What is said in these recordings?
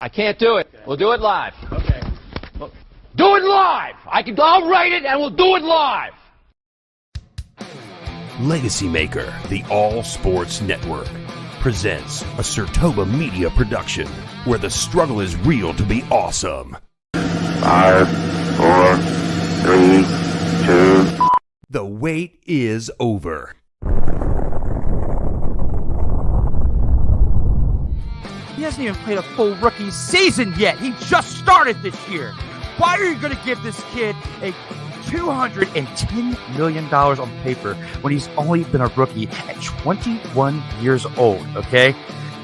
I can't do it. We'll do it live. Okay. Do it live! I'll write it and we'll do it live! LegacyMaker, the All Sports Network, presents a SIRTOBA media production where the struggle is real to be awesome. 5, 4, 3, 2. The wait is over. He hasn't even played a full rookie season yet. He just started this year. Why are you going to give this kid a $210 million on paper when he's only been a rookie at 21 years old, okay?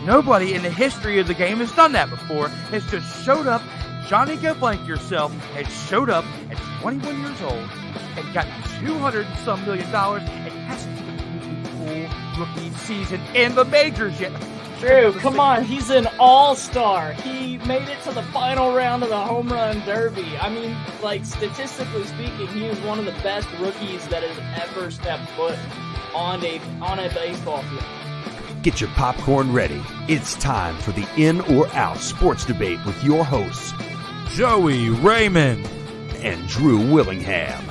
Nobody in the history of the game has done that before. Has just showed up, Johnny Go Blank Yourself, has showed up at 21 years old and got $200 and some million and hasn't even played a full rookie season in the majors yet. Drew, come on, he's an all-star. He made it to the final round of the home run derby. I mean, like, statistically speaking, he is one of the best rookies that has ever stepped foot on a baseball field. Get your popcorn ready. It's time for the In or Out sports debate with your hosts, Joey Raymond and Drew Willingham.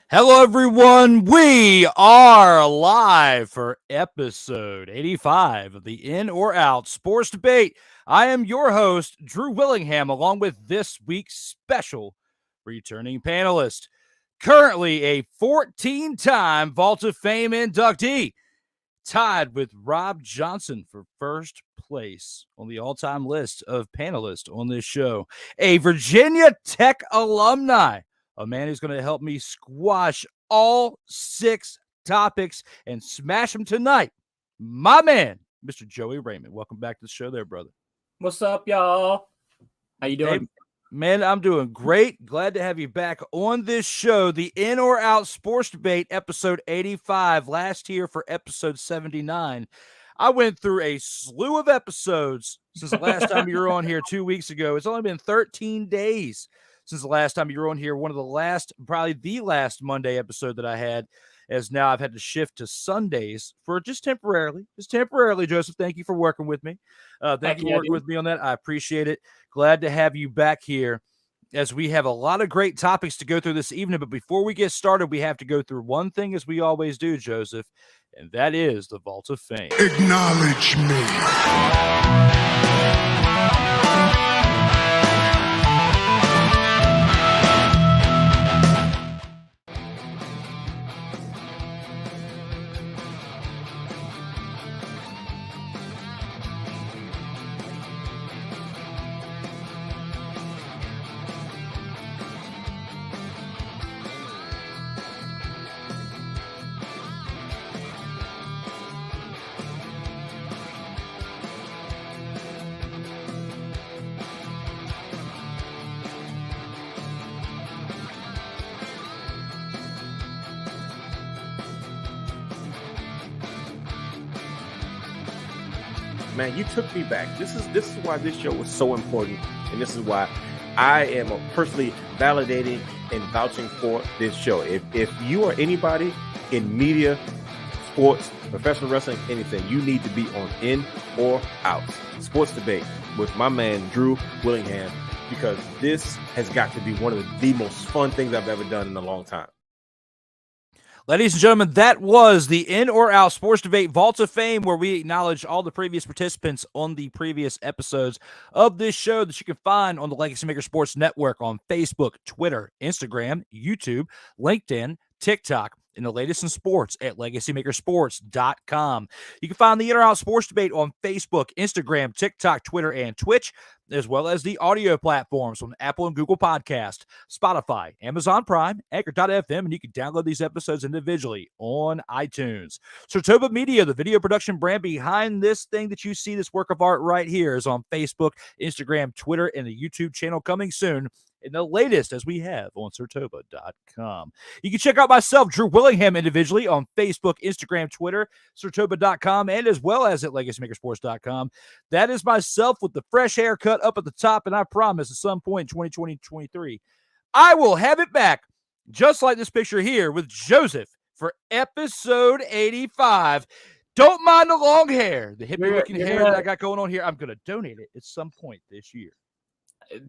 Hello, everyone. We are live for episode 85 of the In or Out Sports Debate. I am your host, Drew Willingham, along with this week's special returning panelist, currently a 14-time Vault of Fame inductee, tied with Rob Johnson for first place on the all-time list of panelists on this show, a Virginia Tech alumni, a man who's going to help me squash all 6 topics and smash them tonight. My man, Mr. Joey Raymond. Welcome back to the show there, brother. What's up, y'all? How you doing? Hey, man, I'm doing great. Glad to have you back on this show, the In or Out Sports Debate, episode 85. Last year for episode 79. I went through a slew of episodes since the last time you were on here 2 weeks ago. It's only been 13 days since the last time you were on here. One of the last, probably the last Monday episode that I had, as now I've had to shift to Sundays for just temporarily, Joseph. Thank you for working with me. Thank you for working with me on that. I appreciate it. Glad to have you back here as we have a lot of great topics to go through this evening. But before we get started, we have to go through one thing as we always do, Joseph, and that is the Vault of Fame. Acknowledge me. Man, you took me back. This is why this show was so important, and this is why I am personally validating and vouching for this show. If you are anybody in media, sports, professional wrestling, anything, you need to be on In or Out Sports Debate with my man Drew Willingham, because this has got to be one of the most fun things I've ever done in a long time. Ladies and gentlemen, that was the In or Out Sports Debate Vault of Fame, where we acknowledge all the previous participants on the previous episodes of this show that you can find on the LegacyMaker Sports Network on Facebook, Twitter, Instagram, YouTube, LinkedIn, TikTok, and the latest in sports at LegacyMakerSports.com. You can find the In or Out Sports Debate on Facebook, Instagram, TikTok, Twitter, and Twitch, as well as the audio platforms on Apple and Google Podcast, Spotify, Amazon Prime, Anchor.fm, and you can download these episodes individually on iTunes. SIRTOBA Media, the video production brand behind this thing that you see, this work of art right here, is on Facebook, Instagram, Twitter, and the YouTube channel coming soon. And the latest, as we have on SIRTOBA.com. You can check out myself, Drew Willingham, individually on Facebook, Instagram, Twitter, SIRTOBA.com, and as well as at LegacyMakerSports.com. That is myself with the fresh haircut up at the top, and I promise at some point in 2023, I will have it back, just like this picture here with Joseph for episode 85. Don't mind the long hair, the hippie-looking hair that I got going on here. I'm going to donate it at some point this year.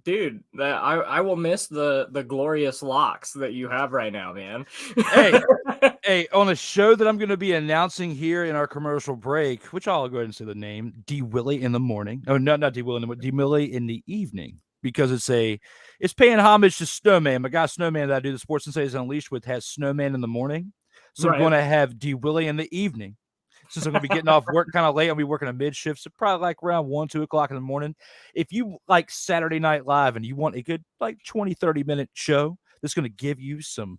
Dude, I will miss the glorious locks that you have right now, man. Hey, on a show that I'm going to be announcing here in our commercial break, which I'll go ahead and say the name, D. Willie in the morning. Oh, no, not D. Willie in the morning, D. Willie in the evening, because it's paying homage to Snowman. My guy Snowman that I do the Sports Sensations Unleashed with has Snowman in the morning. So I'm going to have D. Willie in the evening. Since I'm going to be getting off work kind of late, I'll be working a mid-shift, so probably like around 1, 2 o'clock in the morning. If you like Saturday Night Live and you want a good like 20, 30-minute show that's going to give you some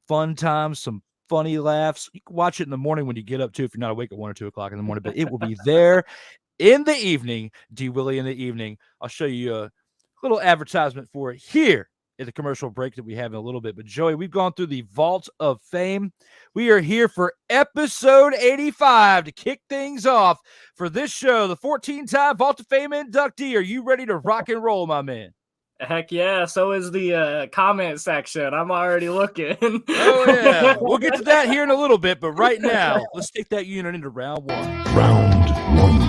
fun times, some funny laughs, you can watch it in the morning when you get up, too, if you're not awake at 1 or 2 o'clock in the morning. But it will be there in the evening, D. Willie in the evening. I'll show you a little advertisement for it here at the commercial break that we have in a little bit. But Joey, we've gone through the Vault of Fame. We are here for episode 85 to kick things off for this show. The 14-time Vault of Fame inductee. Are you ready to rock and roll, my man? Heck yeah, so is the comment section. I'm already looking. Oh, yeah. We'll get to that here in a little bit, but right now, let's take that unit into round one. Round one.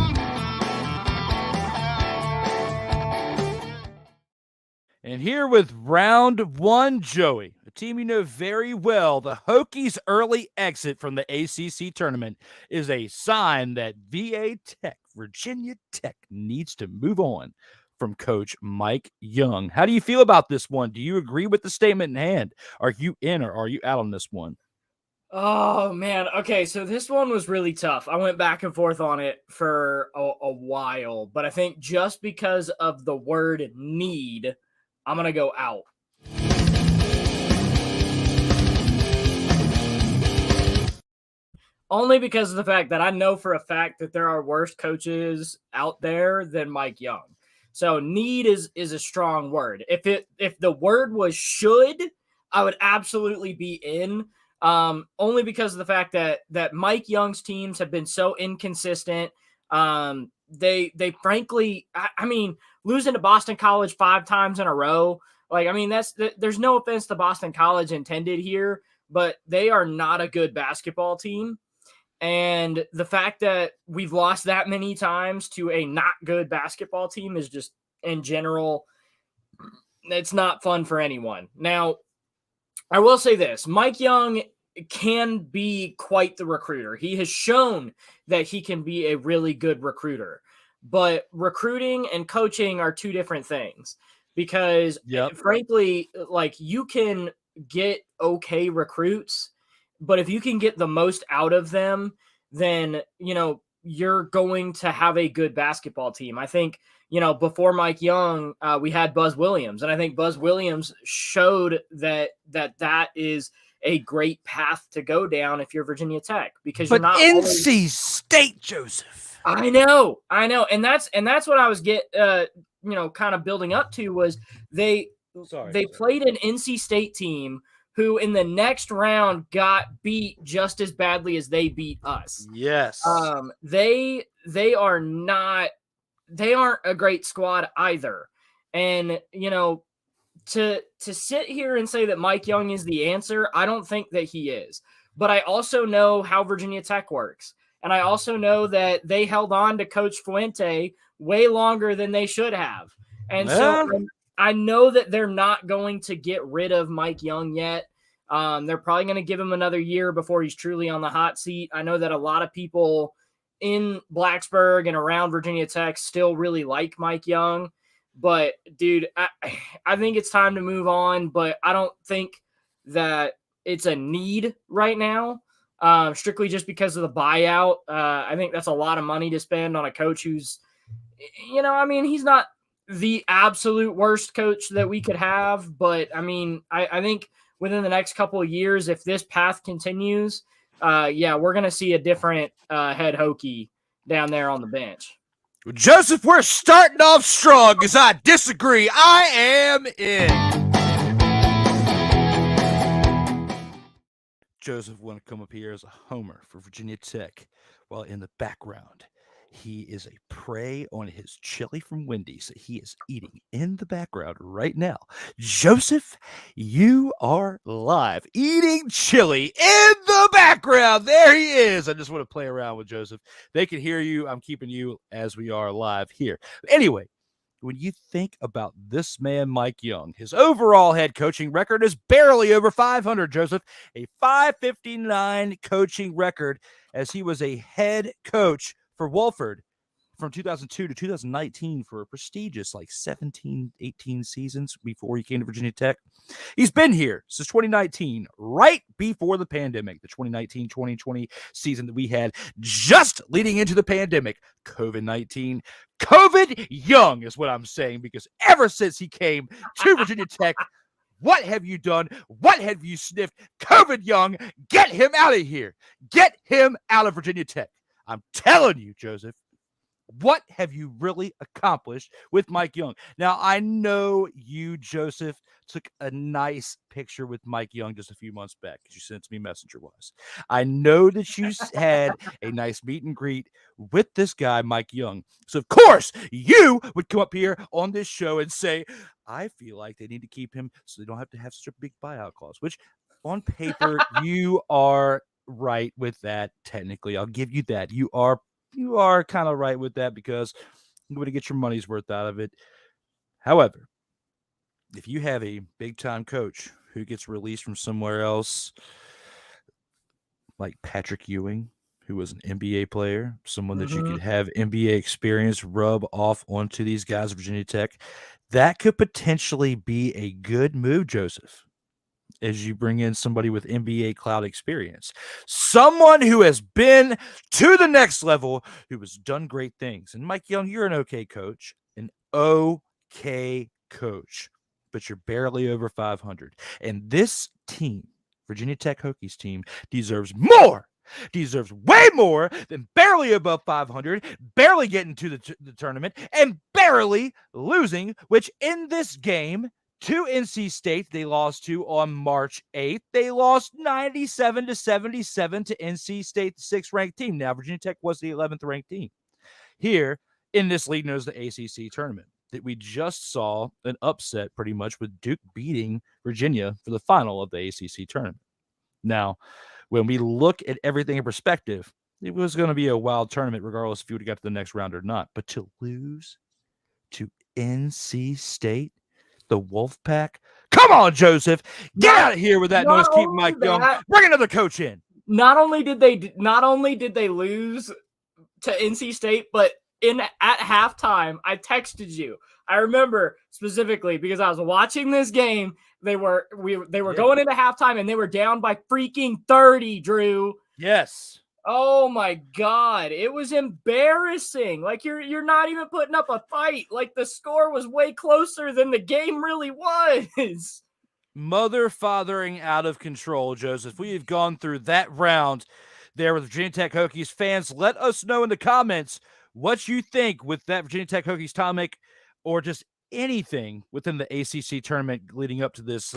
And here with round one, Joey, a team you know very well, the Hokies' early exit from the ACC tournament is a sign that Virginia Tech, needs to move on from Coach Mike Young. How do you feel about this one? Do you agree with the statement in hand? Are you in or are you out on this one? Oh, man. Okay, so this one was really tough. I went back and forth on it for a while, but I think just because of the word need, I'm going to go out. Only because of the fact that I know for a fact that there are worse coaches out there than Mike Young. So need is a strong word. If the word was should, I would absolutely be in. Only because of the fact that Mike Young's teams have been so inconsistent. They frankly, I mean, losing to Boston College 5 times in a row. Like, I mean, there's no offense to Boston College intended here, but they are not a good basketball team. And the fact that we've lost that many times to a not good basketball team is just, in general, it's not fun for anyone. Now, I will say this. Mike Young can be quite the recruiter. He has shown that he can be a really good recruiter. But recruiting and coaching are two different things. Because, frankly, like, you can get okay recruits, but if you can get the most out of them, then, you know, you're going to have a good basketball team. I think, you know, before Mike Young, we had Buzz Williams. And I think Buzz Williams showed that is a great path to go down if you're Virginia Tech. Because you're not NC State, Joseph. I know. And that's what I was kind of building up to was they played an NC State team who in the next round got beat just as badly as they beat us. Yes. They aren't a great squad either. And, you know, to sit here and say that Mike Young is the answer, I don't think that he is. But I also know how Virginia Tech works. And I also know that they held on to Coach Fuente way longer than they should have. And so I know that they're not going to get rid of Mike Young yet. They're probably going to give him another year before he's truly on the hot seat. I know that a lot of people in Blacksburg and around Virginia Tech still really like Mike Young. But, dude, I think it's time to move on. But I don't think that it's a need right now, strictly just because of the buyout. I think that's a lot of money to spend on a coach who's, you know, I mean, he's not the absolute worst coach that we could have, but I mean, I think within the next couple of years, if this path continues, we're going to see a different head Hokie down there on the bench. Joseph, we're starting off strong as I disagree. I am in. Joseph want to come up here as a homer for Virginia Tech, while in the background He is a prey on his chili from Wendy's that he is eating in the background right now. Joseph, you are live eating chili in the background. There he is. I just want to play around with Joseph. They can hear you. I'm keeping you as we are live here. Anyway, when you think about this man, Mike Young, his overall head coaching record is barely over 500, Joseph, a 559 coaching record as he was a head coach for Wolford from 2002 to 2019 for a prestigious 17, 18 seasons before he came to Virginia Tech. He's been here since 2019, right before the pandemic, the 2019-2020 season that we had just leading into the pandemic. COVID-19. COVID Young is what I'm saying, because ever since he came to Virginia Tech, what have you done? What have you sniffed? COVID Young, get him out of here. Get him out of Virginia Tech. I'm telling you, Joseph, what have you really accomplished with Mike Young? Now, I know you, Joseph, took a nice picture with Mike Young just a few months back because you sent it to me messenger-wise. I know that you had a nice meet and greet with this guy, Mike Young. So, of course, you would come up here on this show and say, I feel like they need to keep him so they don't have to have such a big buyout clause, which on paper, you are right with that. Technically, I'll give you that. You are kind of right with that because you're going to get your money's worth out of it. However, if you have a big-time coach who gets released from somewhere else, like Patrick Ewing, who was an NBA player, someone that you could have NBA experience rub off onto these guys at Virginia Tech, that could potentially be a good move, Joseph, as you bring in somebody with NBA cloud experience, someone who has been to the next level, who has done great things. And Mike Young, you're an okay coach, but you're barely over 500. And this team, Virginia Tech Hokies team, deserves way more than barely above 500, barely getting to the tournament, and barely losing, which in this game to NC State, they lost to on March 8th. They lost 97-77 to NC State, the 6th-ranked team. Now, Virginia Tech was the 11th-ranked team. Here, in this league known as the ACC tournament, that we just saw an upset pretty much with Duke beating Virginia for the final of the ACC tournament. Now, when we look at everything in perspective, it was going to be a wild tournament regardless if you would have got to the next round or not. But to lose to NC State, the Wolfpack. Come on, Joseph. Get out of here with that noise. Keep Mike Young. Bring another coach in. Not only did they lose to NC State, but at halftime, I texted you. I remember specifically because I was watching this game. They were going into halftime and they were down by freaking 30, Drew. Yes. Oh my God. It was embarrassing. Like you're not even putting up a fight. Like the score was way closer than the game really was. Mother fathering out of control, Joseph. We have gone through that round there with Virginia Tech Hokies. Fans, let us know in the comments what you think with that Virginia Tech Hokies comic or just anything within the ACC tournament leading up to this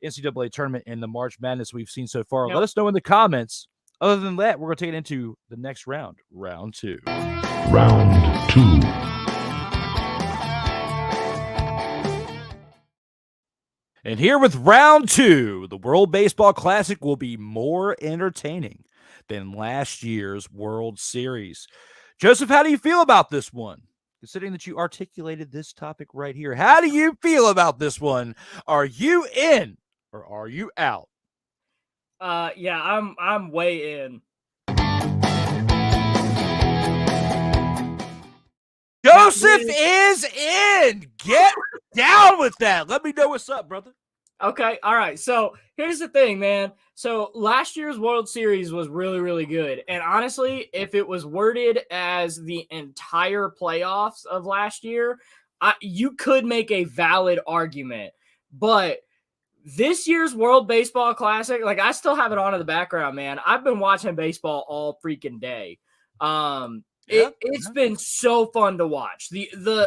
NCAA tournament and the March Madness we've seen so far. Yep. Let us know in the comments. Other than that, we're going to take it into the next round, round two. Round two. And here with round two, the World Baseball Classic will be more entertaining than last year's World Series. Joseph, how do you feel about this one? Considering that you articulated this topic right here, how do you feel about this one? Are you in or are you out? Yeah, I'm way in. Joseph is in. Get down with that. Let me know what's up, brother. Okay, all right. So here's the thing, man. So last year's World Series was really, really good. And honestly, if it was worded as the entire playoffs of last year, you could make a valid argument. But this year's World Baseball Classic, like I still have it on in the background, man. I've been watching baseball all freaking day. It's been so fun to watch.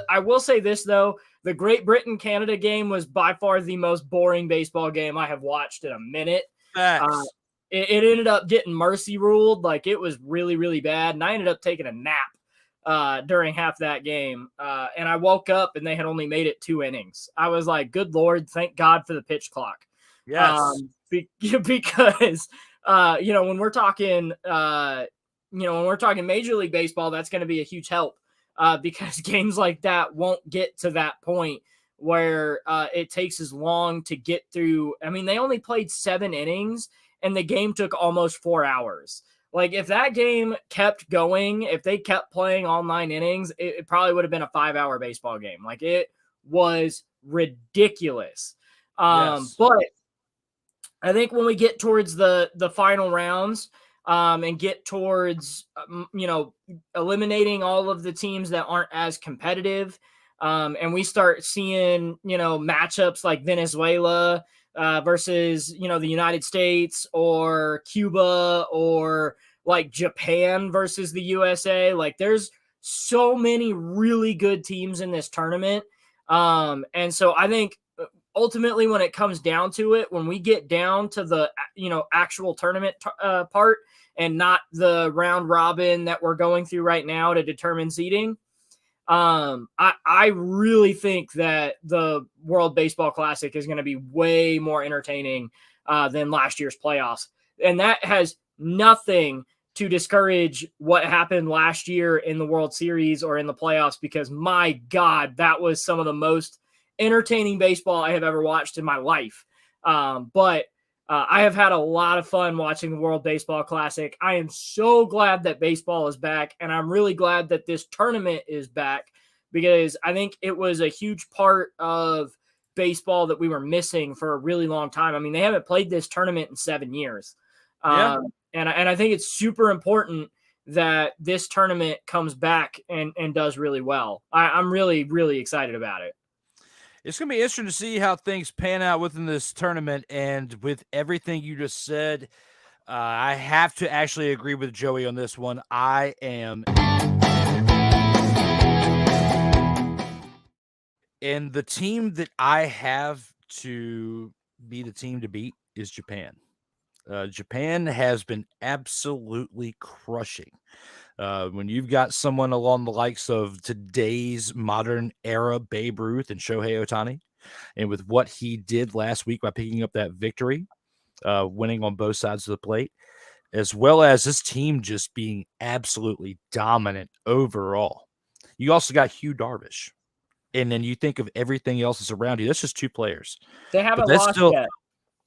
I will say this though, the Great Britain Canada game was by far the most boring baseball game I have watched in a minute. It ended up getting mercy ruled. Like it was really, really bad. And I ended up taking a nap during half that game. And I woke up and they had only made it 2 innings. I was like, good Lord, thank God for the pitch clock. Yes. Because, when we're talking, when we're talking Major League Baseball, that's going to be a huge help because games like that won't get to that point where it takes as long to get through. I mean, they only played 7 innings and the game took almost 4 hours. Like, if that game kept going, if they kept playing all 9 innings, it probably would have been a 5-hour baseball game. Like, it was ridiculous. Yes. But I think when we get towards the final rounds and get towards, eliminating all of the teams that aren't as competitive, and we start seeing, matchups like Venezuela versus, the United States or Cuba or like Japan versus the USA. Like, there's so many really good teams in this tournament. And so I think ultimately when it comes down to it, when we get down to the, actual tournament part and not the round robin that we're going through right now to determine seeding, I really think that the World Baseball Classic is going to be way more entertaining than last year's playoffs. And that has nothing to discourage what happened last year in the World Series or in the playoffs, because my God, that was some of the most entertaining baseball I have ever watched in my life. But I have had a lot of fun watching the World Baseball Classic. I am so glad that baseball is back, and I'm really glad that this tournament is back, because I think it was a huge part of baseball that we were missing for a really long time. I mean, they haven't played this tournament in 7 years. Yeah. And I think it's super important that this tournament comes back and does really well. I'm really, really excited about it. It's going to be interesting to see how things pan out within this tournament. And with everything you just said, I have to actually agree with Joey on this one. I am. And the team that I have to be the team to beat is Japan. Japan has been absolutely crushing. When you've got someone along the likes of today's modern era Babe Ruth and Shohei Ohtani, and with what he did last week by picking up that victory, winning on both sides of the plate, as well as this team just being absolutely dominant overall. You also got Hugh Darvish. And then you think of everything else that's around you. That's just 2 players. They haven't lost yet.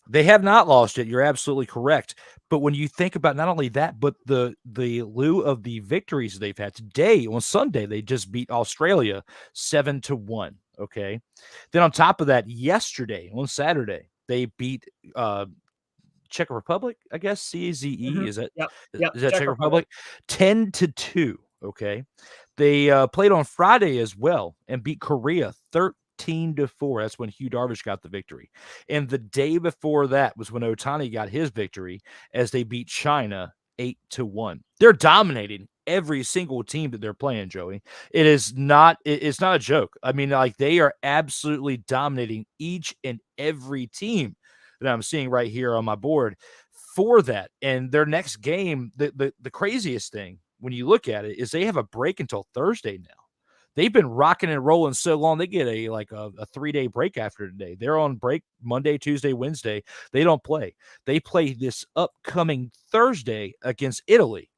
They have not lost it. You're absolutely correct. But when you think about not only that, but the lieu of the victories they've had today on Sunday, they just beat Australia 7-1. Okay. Then on top of that, yesterday on Saturday, they beat Czech Republic, I guess. CAZE. Mm-hmm. Is that Yep. Is that Czech Republic? 10-2. Okay. They played on Friday as well and beat Korea 13-4. That's when Hugh Darvish got the victory. And the day before that was when Ohtani got his victory as they beat China 8-1. They're dominating every single team that they're playing, Joey. It's not a joke. I mean, like, they are absolutely dominating each and every team that I'm seeing right here on my board for that. And their next game, the craziest thing when you look at it is they have a break until Thursday now. They've been rocking and rolling so long. They get a 3-day break after today. They're on break Monday, Tuesday, Wednesday. They don't play. They play this upcoming Thursday against Italy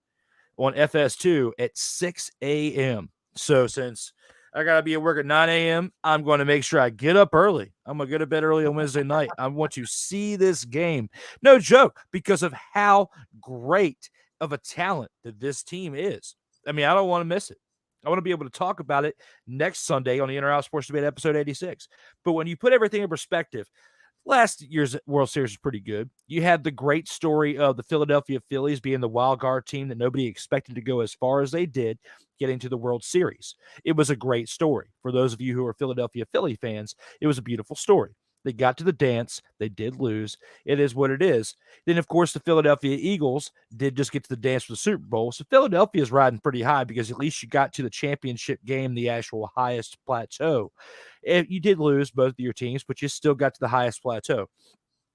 on FS2 at 6 a.m. So since I got to be at work at 9 a.m., I'm going to make sure I get up early. I'm going to go to bed early on Wednesday night. I want to see this game. No joke, because of how great of a talent that this team is. I mean, I don't want to miss it. I want to be able to talk about it next Sunday on the Inner Out Sports Debate episode 86. But when you put everything in perspective, last year's World Series was pretty good. You had the great story of the Philadelphia Phillies being the wild card team that nobody expected to go as far as they did, getting to the World Series. It was a great story. For those of you who are Philadelphia Philly fans, it was a beautiful story. They got to the dance. They did lose. It is what it is. Then, of course, the Philadelphia Eagles did just get to the dance for the Super Bowl. So Philadelphia is riding pretty high because at least you got to the championship game, the actual highest plateau. You did lose both of your teams, but you still got to the highest plateau.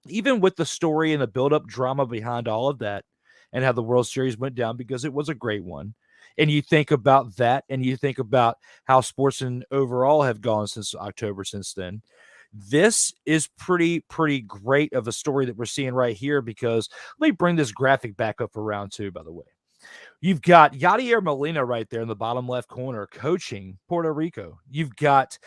Even with the story and the build-up drama behind all of that and how the World Series went down, because it was a great one, And you think about that, and you think about how sports and overall have gone since October since then. This is pretty great of a story that we're seeing right here, because let me bring this graphic back up for round 2, by the way. You've got Yadier Molina right there in the bottom left corner coaching Puerto Rico. You've got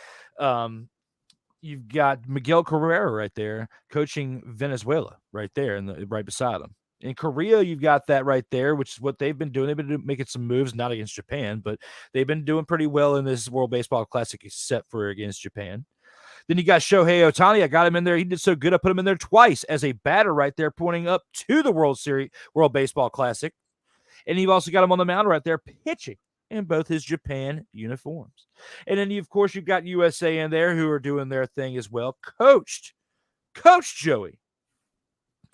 Miguel Carrera right there coaching Venezuela right there and right beside him. In Korea, you've got that right there, which is what they've been doing. They've been making some moves, not against Japan, but they've been doing pretty well in this World Baseball Classic, except for against Japan. Then you got Shohei Ohtani. I got him in there. He did so good. I put him in there twice as a batter right there, pointing up to the World Baseball Classic. And you've also got him on the mound right there, pitching in both his Japan uniforms. And then, of course, you've got USA in there who are doing their thing as well. Coach Joey.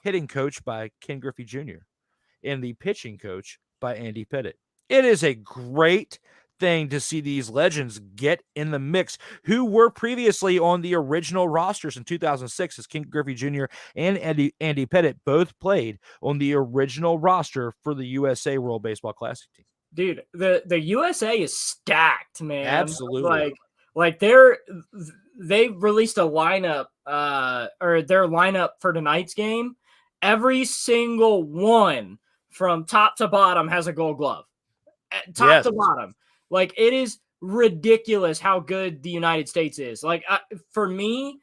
Hitting coach by Ken Griffey Jr. and the pitching coach by Andy Pettitte. It is a great thing to see these legends get in the mix who were previously on the original rosters in 2006, as Ken Griffey Jr. and Andy Pettitte both played on the original roster for the USA World Baseball Classic team. Dude, the USA is stacked, man. Absolutely. Like they've released a lineup, or their lineup for tonight's game. Every single one from top to bottom has a Gold Glove. Top to bottom. Like, it is ridiculous how good the United States is. Like, for me,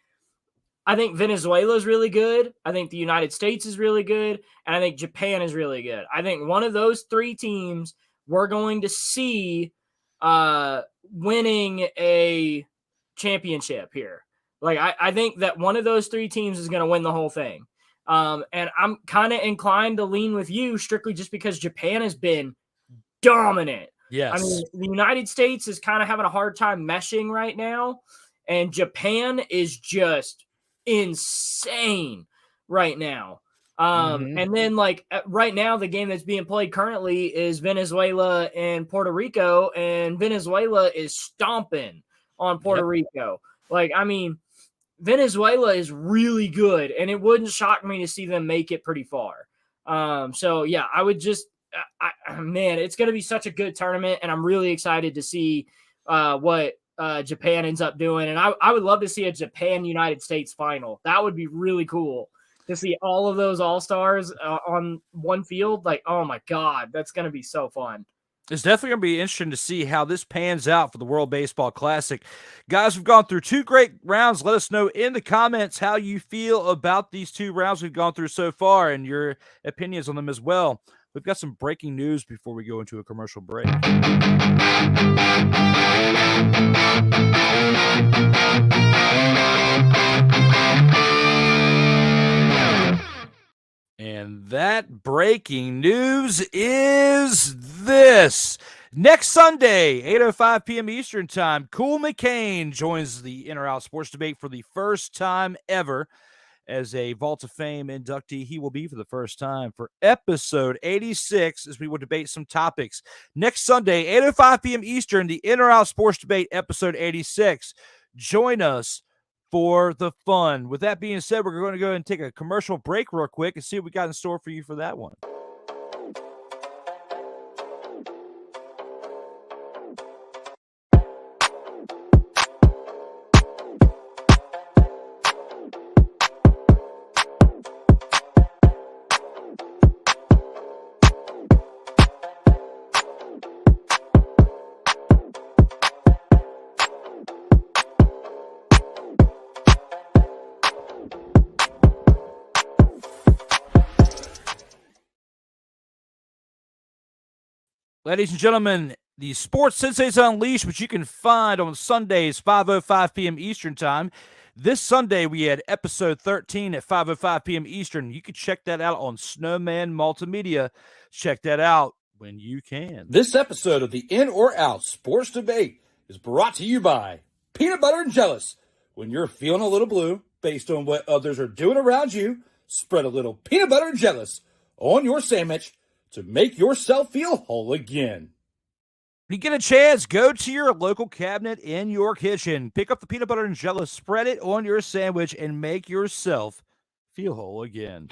I think Venezuela is really good. I think the United States is really good. And I think Japan is really good. I think one of those 3 teams we're going to see winning a championship here. Like, I think that one of those 3 teams is going to win the whole thing. And I'm kind of inclined to lean with you strictly just because Japan has been dominant. Yes. I mean, the United States is kind of having a hard time meshing right now, and Japan is just insane right now. And then, like, right now, the game that's being played currently is Venezuela and Puerto Rico, and Venezuela is stomping on Puerto Rico. Like, I mean, Venezuela is really good, and it wouldn't shock me to see them make it pretty far. So, yeah, I would just man, it's going to be such a good tournament, and I'm really excited to see what Japan ends up doing. And I would love to see a Japan-United States final. That would be really cool to see all of those all-stars on one field. Like, oh, my God, that's going to be so fun. It's definitely going to be interesting to see how this pans out for the World Baseball Classic. Guys, we've gone through 2 great rounds. Let us know in the comments how you feel about these 2 rounds we've gone through so far and your opinions on them as well. We've got some breaking news before we go into a commercial break. And that breaking news is this. Next Sunday, 8:05 p.m. Eastern Time, Cool McCain joins the In or Out Sports Debate for the first time ever. As a Vault of Fame inductee, he will be for the first time for episode 86 as we will debate some topics. Next Sunday, 8:05 p.m. Eastern, the In or Out Sports Debate, episode 86. Join us for the fun. With that being said, we're going to go ahead and take a commercial break real quick and see what we got in store for you for that one. Ladies and gentlemen, the Sports Sensates Unleashed, which you can find on Sundays, 5:05 p.m. Eastern Time. This Sunday, we had episode 13 at 5:05 p.m. Eastern. You can check that out on Snowman Multimedia. Check that out when you can. This episode of the In or Out Sports Debate is brought to you by Peanut Butter and Jealous. When you're feeling a little blue based on what others are doing around you, spread a little peanut butter and jealous on your sandwich to make yourself feel whole again. When you get a chance, go to your local cabinet in your kitchen. Pick up the peanut butter and jello, spread it on your sandwich, and make yourself feel whole again.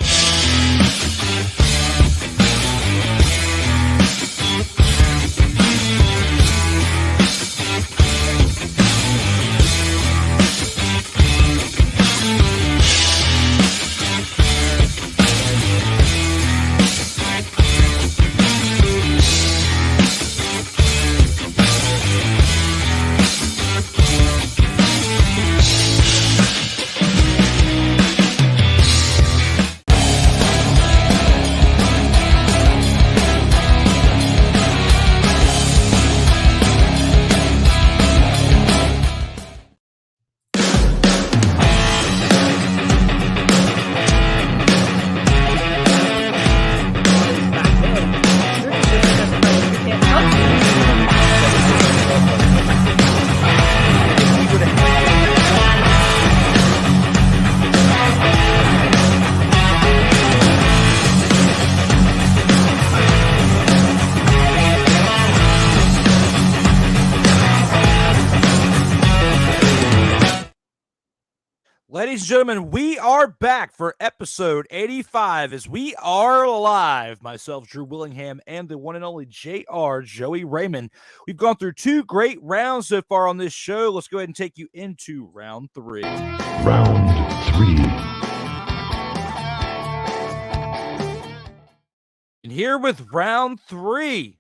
Ladies and gentlemen, we are back for episode 85 as we are live. Myself, Drew Willingham, and the one and only JR, Joey Raymond. We've gone through 2 great rounds so far on this show. Let's go ahead and take you into round 3. Round 3. And here with round 3,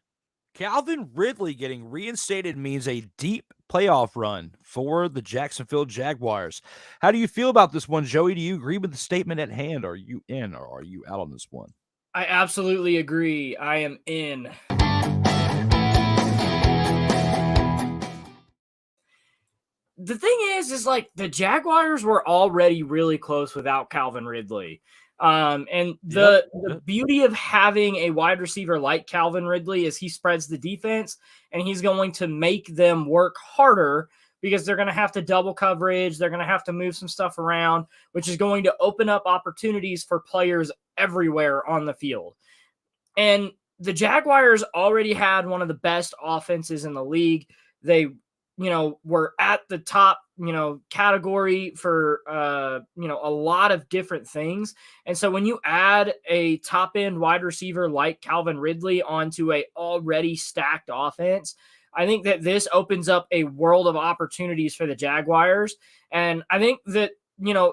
Calvin Ridley getting reinstated means a deep playoff run for the Jacksonville Jaguars. How do you feel about this one, Joey? Do you agree with the statement at hand? Are you in or are you out on this one? I absolutely agree. I am in. The thing is like the Jaguars were already really close without Calvin Ridley. And the beauty of having a wide receiver like Calvin Ridley is he spreads the defense and he's going to make them work harder because they're going to have to double coverage. They're going to have to move some stuff around, which is going to open up opportunities for players everywhere on the field. And the Jaguars already had one of the best offenses in the league. They, were at the top, category for, a lot of different things. And so when you add a top end wide receiver like Calvin Ridley onto a already stacked offense, I think that this opens up a world of opportunities for the Jaguars. And I think that,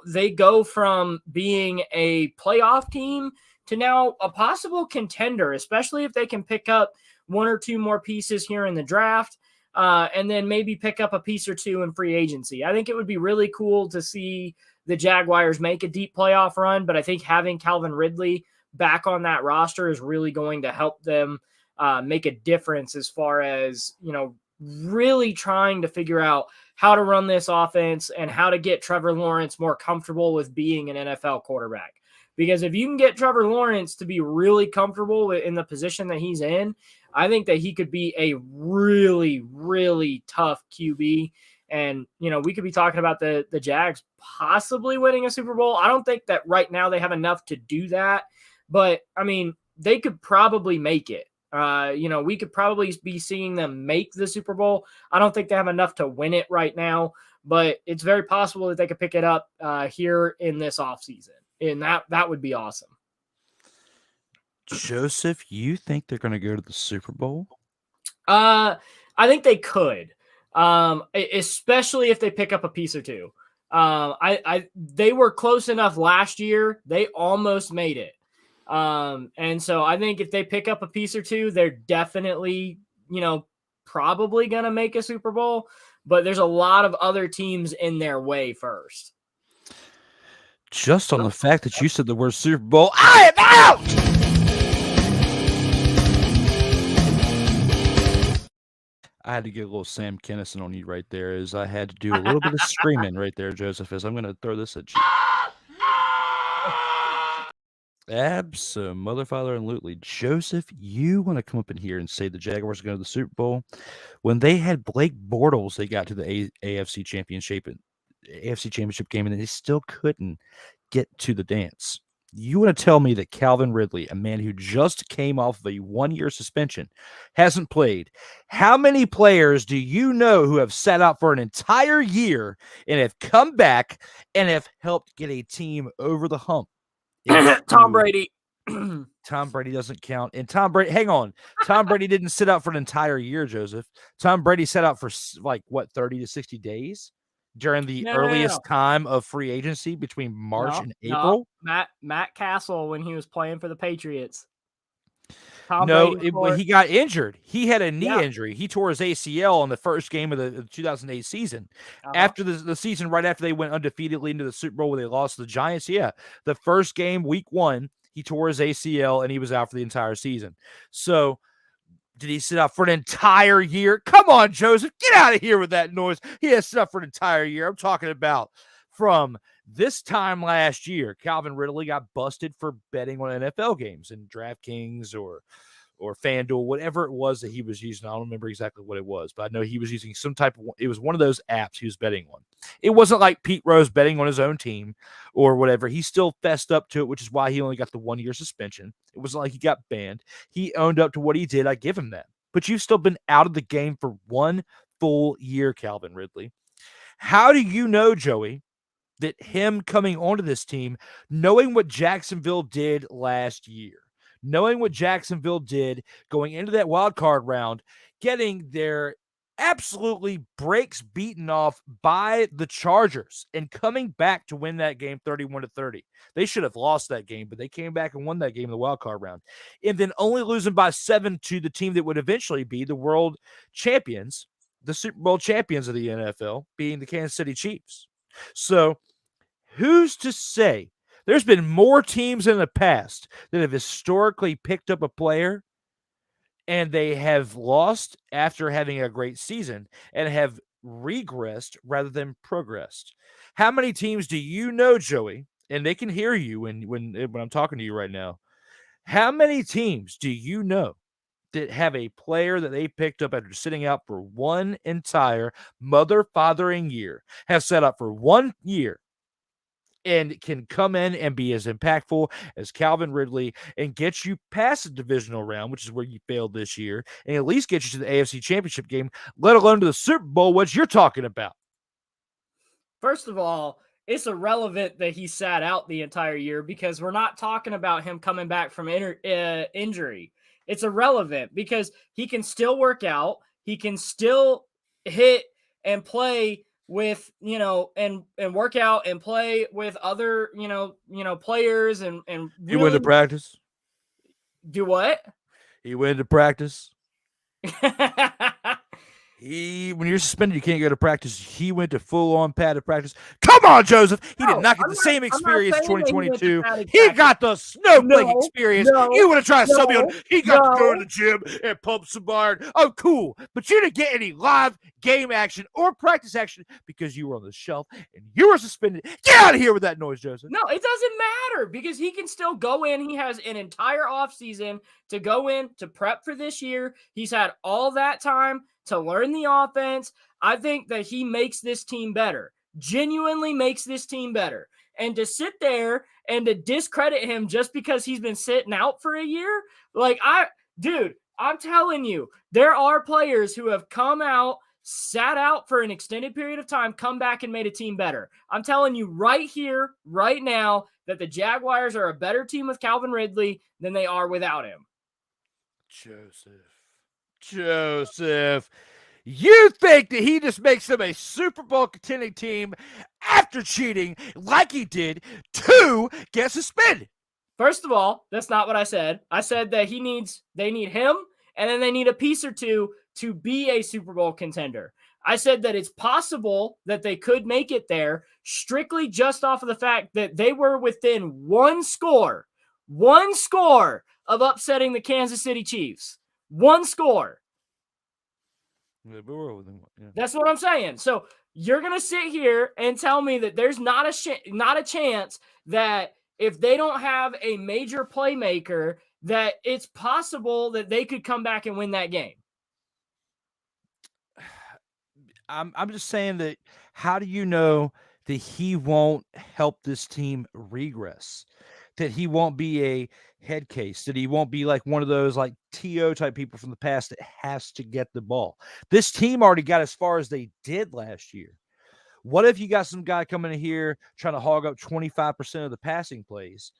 they go from being a playoff team to now a possible contender, especially if they can pick up 1 or 2 more pieces here in the draft. And then maybe pick up a piece or 2 in free agency. I think it would be really cool to see the Jaguars make a deep playoff run, but I think having Calvin Ridley back on that roster is really going to help them make a difference as far as, really trying to figure out how to run this offense and how to get Trevor Lawrence more comfortable with being an NFL quarterback. Because if you can get Trevor Lawrence to be really comfortable in the position that he's in, I think that he could be a really, really tough QB. And, we could be talking about the Jags possibly winning a Super Bowl. I don't think that right now they have enough to do that. But, they could probably make it. We could probably be seeing them make the Super Bowl. I don't think they have enough to win it right now. But it's very possible that they could pick it up here in this offseason. And that would be awesome. Joseph, you think they're going to go to the Super Bowl? I think they could, especially if they pick up a piece or 2. They were close enough last year; they almost made it. And so I think if they pick up a piece or 2, they're definitely, probably going to make a Super Bowl. But there's a lot of other teams in their way first. Just on the fact that you said the word Super Bowl, I am out! I had to get a little Sam Kinison on you right there, as I had to do a little bit of screaming right there, Joseph, as I'm going to throw this at you. Abso-mother-father-and-lutely. Joseph, you want to come up in here and say the Jaguars are going to the Super Bowl? When they had Blake Bortles, they got to the AFC Championship game, and they still couldn't get to the dance. You want to tell me that Calvin Ridley, a man who just came off of a 1-year suspension, hasn't played? How many players do you know who have sat out for an entire year and have come back and have helped get a team over the hump? Tom Brady. Tom Brady doesn't count. And Tom Brady, hang on. Tom Brady didn't sit out for an entire year, Joseph. Tom Brady sat out for 30 to 60 days during the earliest time of free agency between March and April. Matt Castle when he was playing for the Patriots. When he got injured, he had a knee injury. He tore his ACL in the first game of the 2008 season. After the season, right after they went undefeatedly into the Super Bowl where they lost to the Giants, the first game, week 1, he tore his ACL and he was out for the entire season. So did he sit out for an entire year? Come on, Joseph, get out of here with that noise. He has sit out for an entire year. I'm talking about from this time last year. Calvin Ridley got busted for betting on NFL games in DraftKings or FanDuel, whatever it was that he was using. I don't remember exactly what it was, but I know he was using some type of, it was one of those apps he was betting on. It wasn't like Pete Rose betting on his own team or whatever. He still fessed up to it, which is why he only got the 1-year suspension. It wasn't like he got banned. He owned up to what he did. I give him that. But you've still been out of the game for 1 full year, Calvin Ridley. How do you know, Joey, that him coming onto this team, knowing what Jacksonville did last year, knowing what Jacksonville did going into that wild card round, getting their absolutely brakes beaten off by the Chargers and coming back to win that game 31-30. They should have lost that game, but they came back and won that game in the wild card round. And then only losing by 7 to the team that would eventually be the world champions, the Super Bowl champions of the NFL, being the Kansas City Chiefs. So who's to say? There's been more teams in the past that have historically picked up a player and they have lost after having a great season and have regressed rather than progressed. How many teams do you know, Joey? And they can hear you when I'm talking to you right now. How many teams do you know that have a player that they picked up after sitting out for one entire mother-fathering year, have set up for 1 year, and can come in and be as impactful as Calvin Ridley and get you past the divisional round, which is where you failed this year, and at least get you to the AFC Championship game, let alone to the Super Bowl, what you're talking about? First of all, it's irrelevant that he sat out the entire year because we're not talking about him coming back from injury. It's irrelevant because he can still work out. He can still hit and play with, and work out and play with other, players and really he went to practice. Do what? He went to practice. When you're suspended, you can't go to practice. He went to full-on padded practice. Come on, Joseph. He did not get the same experience in 2022. He got the snowflake experience. You want to try to sub me on? He got to go to the gym and pump some iron. Oh, cool. But you didn't get any live game action or practice action because you were on the shelf and you were suspended. Get out of here with that noise, Joseph. No, it doesn't matter because he can still go in. He has an entire offseason to go in to prep for this year. He's had all that time to learn the offense. I think that he makes this team better, genuinely makes this team better. And to sit there and to discredit him just because he's been sitting out for a year, I'm telling you, there are players who have come out, sat out for an extended period of time, come back and made a team better. I'm telling you right here, right now, that the Jaguars are a better team with Calvin Ridley than they are without him. Joseph, you think that he just makes them a Super Bowl contending team after cheating like he did to get suspended? First of all, that's not what I said. I said that they need him, and then they need a piece or two to be a Super Bowl contender. I said that it's possible that they could make it there strictly just off of the fact that they were within one score of upsetting the Kansas City Chiefs. One score. Yeah. That's what I'm saying. So you're going to sit here and tell me that there's not a chance that if they don't have a major playmaker, that it's possible that they could come back and win that game. I'm just saying that how do you know that he won't help this team regress? That he won't be a head case, that he won't be like one of those like TO type people from the past that has to get the ball. This team already got as far as they did last year. What if you got some guy coming in here trying to hog up 25% of the passing plays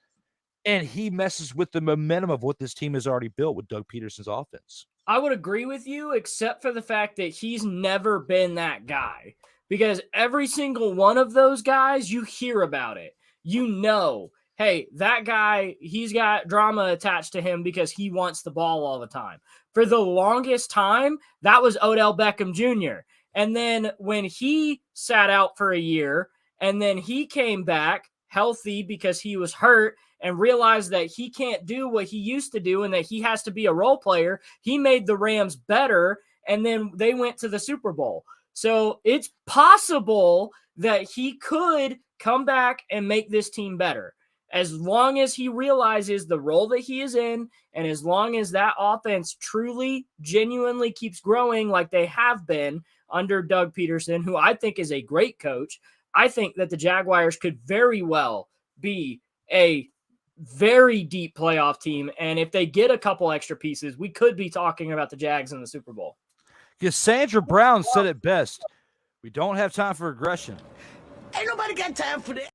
And he messes with the momentum of what this team has already built with Doug Peterson's offense. I would agree with you, except for the fact that he's never been that guy. Because every single one of those guys, you hear about it. You know, hey, that guy, he's got drama attached to him because he wants the ball all the time. For the longest time, that was Odell Beckham Jr. And then when he sat out for a year, and then he came back healthy because he was hurt and realized that he can't do what he used to do and that he has to be a role player, he made the Rams better, and then they went to the Super Bowl. So it's possible that he could come back and make this team better. As long as he realizes the role that he is in, and as long as that offense truly, genuinely keeps growing like they have been under Doug Peterson, who I think is a great coach, I think that the Jaguars could very well be a very deep playoff team. And if they get a couple extra pieces, we could be talking about the Jags in the Super Bowl. Cassandra Brown said it best. We don't have time for regression. Ain't nobody got time for that.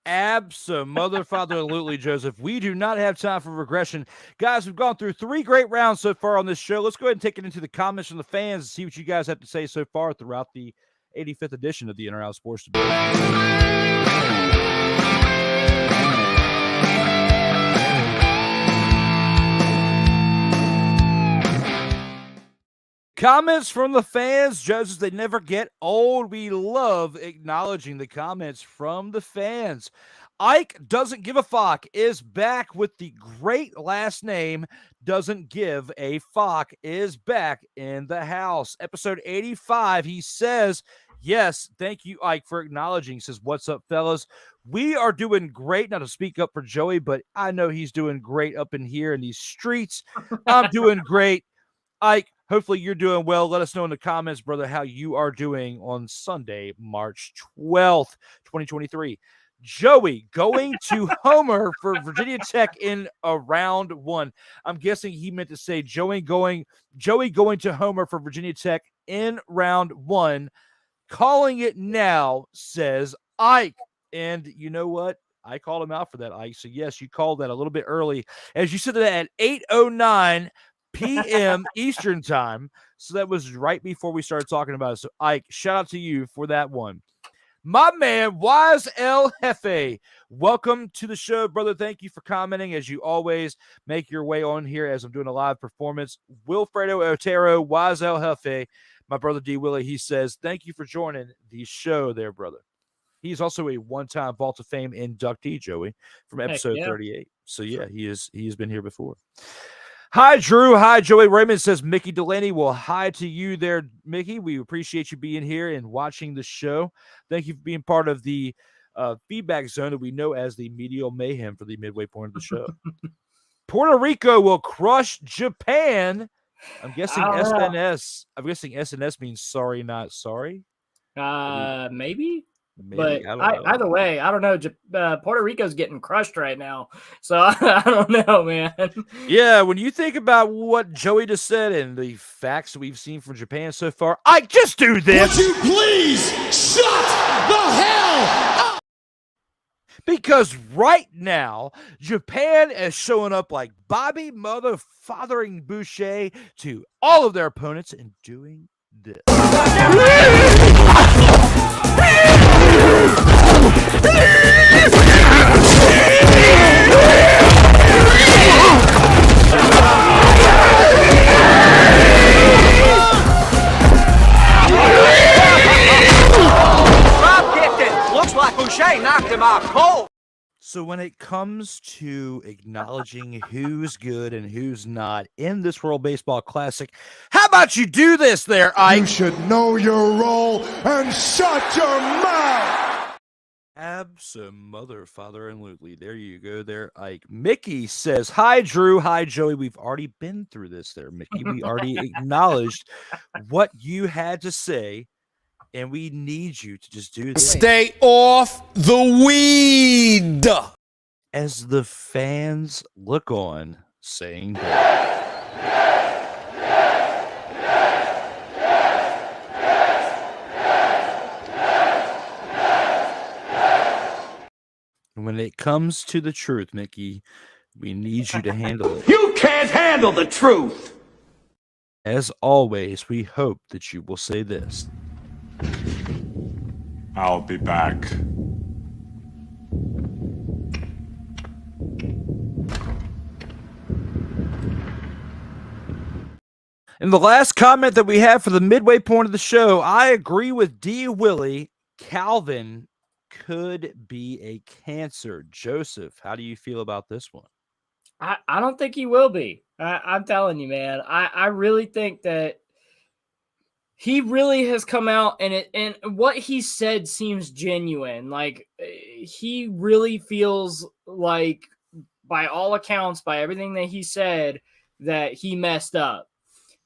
Absolutely, Joseph. We do not have time for regression. Guys, we've gone through 3 great rounds so far on this show. Let's go ahead and take it into the comments from the fans and see what you guys have to say so far throughout the 85th edition of the In or Out Sports Debate. Comments from the fans, Joseph, they never get old. We love acknowledging the comments from the fans. Ike Doesn't Give a Fuck is back with the great last name. Doesn't Give a Fuck is back in the house. Episode 85, he says, yes, thank you, Ike, for acknowledging. He says, what's up, fellas? We are doing great. Not to speak up for Joey, but I know he's doing great up in here in these streets. I'm doing great. Ike, hopefully you're doing well. Let us know in the comments, brother, how you are doing on Sunday, March 12th, 2023. Joey going to Homer for Virginia Tech in round 1. I'm guessing he meant to say Joey going to Homer for Virginia Tech in round 1. Calling it now, says Ike. And you know what? I called him out for that, Ike. So yes, you called that a little bit early. As you said that at 8:09 p.m. Eastern time. So that was right before we started talking about it. So Ike, shout out to you for that one. My man, Wise El Jefe, welcome to the show, brother. Thank you for commenting, as you always make your way on here as I'm doing a live performance. Wilfredo Otero, Wise El Jefe, my brother D. Willie, he says, thank you for joining the show there, brother. He's also a one-time Vault of Fame inductee, Joey, from episode 38. So, yeah, he has been here before. Hi, Drew. Hi, Joey. Raymond says, Mickey Delaney. Well, hi to you there, Mickey. We appreciate you being here and watching the show. Thank you for being part of the feedback zone that we know as the Medial Mayhem for the midway point of the show. Puerto Rico will crush Japan. I'm guessing SNS. I'm guessing SNS means sorry, not sorry. Maybe. Maybe, but either way, I don't know. Puerto Rico's getting crushed right now, so I don't know, man. Yeah, when you think about what Joey just said and the facts we've seen from Japan so far, I just do this. Would you please shut the hell up? Because right now, Japan is showing up like Bobby mother-fathering Boucher to all of their opponents and doing this. Looks like Boucher knocked him out cold. So when it comes to acknowledging who's good and who's not in this World Baseball Classic, how about you do this there, Ike? You should know your role and shut your mouth. Absolutely. There you go there, Ike. Mickey says, hi, Drew. Hi, Joey. We've already been through this there, Mickey. We already acknowledged what you had to say. And we need you to just do this. Stay off the weed. As the fans look on, saying that. when it comes to the truth, Mickey, we need you to handle it. You can't handle the truth. As always, we hope that you will say this. I'll be back. And the last comment that we have for the midway point of the show, I agree with D. Willie. Calvin could be a cancer. Joseph, how do you feel about this one? I don't think he will be. I'm telling you, man. I really think that he really has come out and what he said seems genuine. Like, he really feels like, by all accounts, by everything that he said, that he messed up.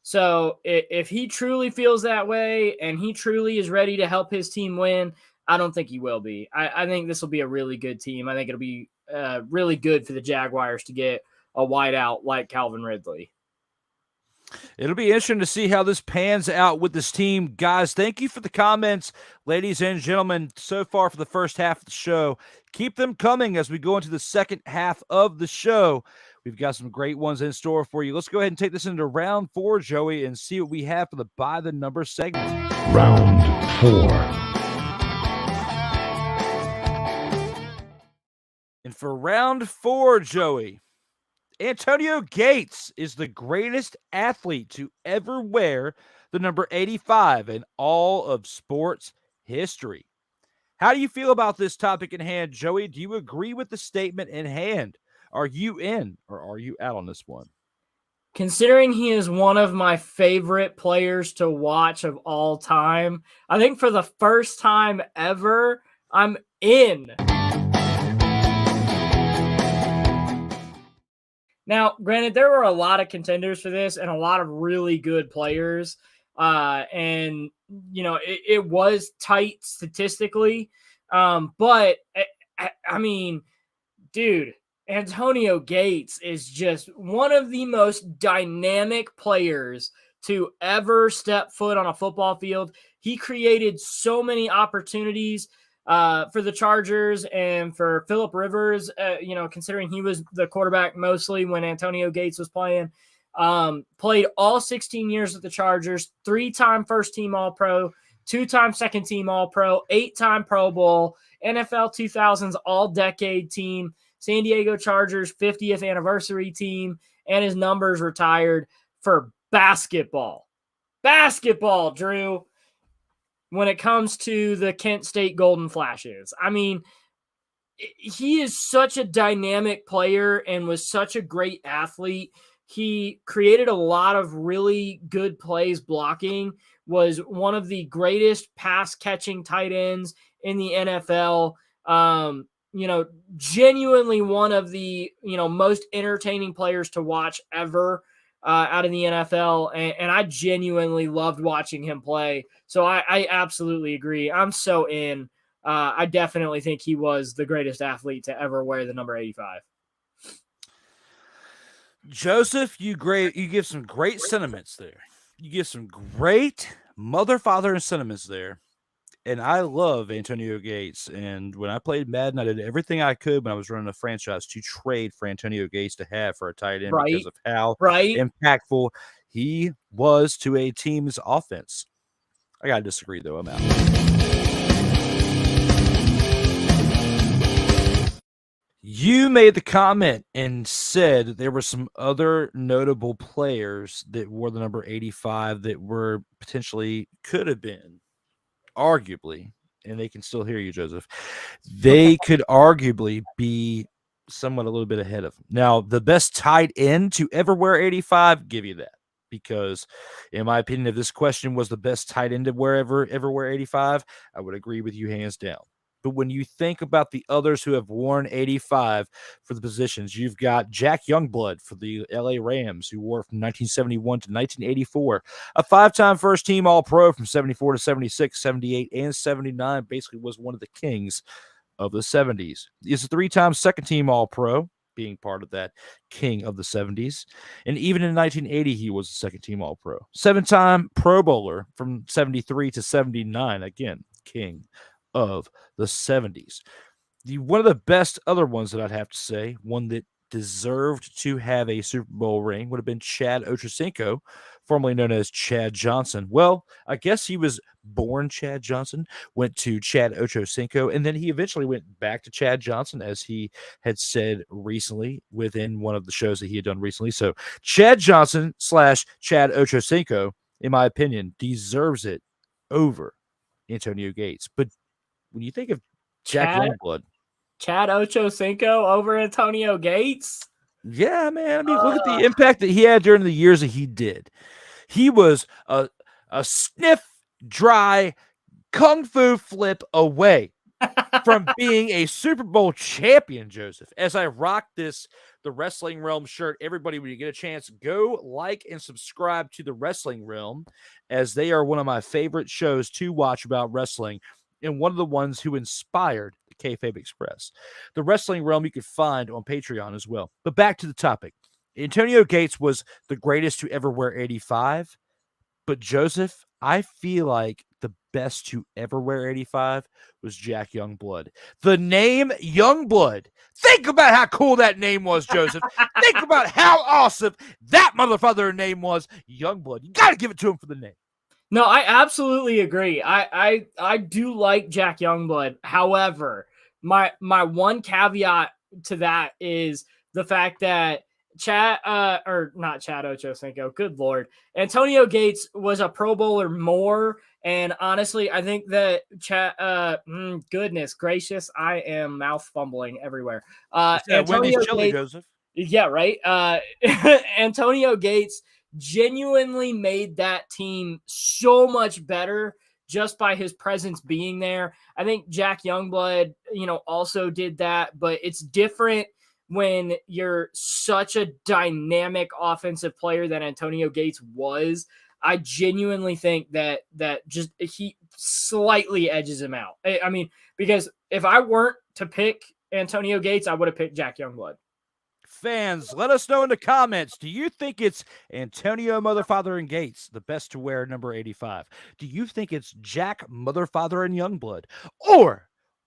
So if he truly feels that way and he truly is ready to help his team win, I don't think he will be. I think this will be a really good team. I think it'll be really good for the Jaguars to get a wideout like Calvin Ridley. It'll be interesting to see how this pans out with this team. Guys, thank you for the comments, ladies and gentlemen, so far for the first half of the show. Keep them coming as we go into the second half of the show. We've got some great ones in store for you. Let's go ahead and take this into round 4, Joey, and see what we have for the By the Number segment. Round 4. And for round 4, Joey, Antonio Gates is the greatest athlete to ever wear the number 85 in all of sports history. How do you feel about this topic in hand, Joey? Do you agree with the statement in hand? Are you in or are you out on this one? Considering he is one of my favorite players to watch of all time, I think for the first time ever, I'm in. Now, granted, there were a lot of contenders for this and a lot of really good players. And, you know, it was tight statistically. But, I mean, dude, Antonio Gates is just one of the most dynamic players to ever step foot on a football field. He created so many opportunities for the Chargers and for Phillip Rivers, you know, considering he was the quarterback mostly when Antonio Gates was playing. Played all 16 years with the Chargers, 3-time first-team All-Pro, 2-time second-team All-Pro, 8-time Pro Bowl, NFL 2000s All-Decade Team, San Diego Chargers 50th anniversary team, and his numbers retired for basketball. Basketball, Drew, when it comes to the Kent State Golden Flashes. I mean, he is such a dynamic player and was such a great athlete. He created a lot of really good plays blocking, was one of the greatest pass-catching tight ends in the NFL. You know, genuinely one of the, you know, most entertaining players to watch ever out of the NFL. And I genuinely loved watching him play. So I absolutely agree. I'm so in. I definitely think he was the greatest athlete to ever wear the number 85. Joseph, you give some great sentiments there. You give some great mother, father, and sentiments there. And I love Antonio Gates. And when I played Madden, I did everything I could when I was running a franchise to trade for Antonio Gates to have for a tight end because of how impactful he was to a team's offense. I got to disagree, though. I'm out. You made the comment and said that there were some other notable players that wore the number 85 that were potentially could have been. Arguably, and they can still hear you, Joseph, they could arguably be somewhat a little bit ahead of him. Now, the best tight end to ever wear 85, give you that. Because, in my opinion, if this question was the best tight end to ever wear 85, I would agree with you hands down. But when you think about the others who have worn 85 for the positions, you've got Jack Youngblood for the LA Rams, who wore from 1971 to 1984, a 5-time first-team All-Pro from 74 to 76, 78, and 79, basically was one of the kings of the 70s. He's a 3-time second-team All-Pro, being part of that king of the 70s. And even in 1980, he was a second-team All-Pro. 7-time Pro Bowler from 73 to 79, again, king of the 70s. One of the best other ones that I'd have to say, one that deserved to have a Super Bowl ring, would have been Chad Ochocinco, formerly known as Chad Johnson. Well, I guess he was born Chad Johnson, went to Chad Ochocinco, and then he eventually went back to Chad Johnson, as he had said recently within one of the shows that he had done recently. So Chad Johnson / Chad Ochocinco, in my opinion, deserves it over Antonio Gates. But when you think of Jack Youngblood, Chad Ochocinco over Antonio Gates? Yeah, man. I mean, look at the impact that he had during the years that he did. He was a sniff, dry, kung fu flip away from being a Super Bowl champion, Joseph. As I rock the Wrestling Realm shirt, everybody, when you get a chance, go like and subscribe to the Wrestling Realm, as they are one of my favorite shows to watch about wrestling, and one of the ones who inspired the Kayfabe Express. The Wrestling Realm you could find on Patreon as well. But back to the topic. Antonio Gates was the greatest to ever wear 85. But Joseph, I feel like the best to ever wear 85 was Jack Youngblood. The name Youngblood. Think about how cool that name was, Joseph. Think about how awesome that motherfucker name was, Youngblood. You got to give it to him for the name. No, I absolutely agree. I do like Jack Youngblood. However, my one caveat to that is the fact that not Chad Ochocinco, good Lord, Antonio Gates was a Pro Bowler more. And honestly, I think that goodness gracious, I am mouth fumbling everywhere. Antonio Gates, Joseph. Yeah, right. Antonio Gates genuinely made that team so much better just by his presence being there. I think Jack Youngblood, also did that, but it's different when you're such a dynamic offensive player that Antonio Gates was. I genuinely think that just he slightly edges him out. I mean, because if I weren't to pick Antonio Gates, I would have picked Jack Youngblood. Fans, let us know in the comments. Do you think it's Antonio Motherfather and Gates, the best to wear number 85? Do you think it's Jack Motherfather and Youngblood?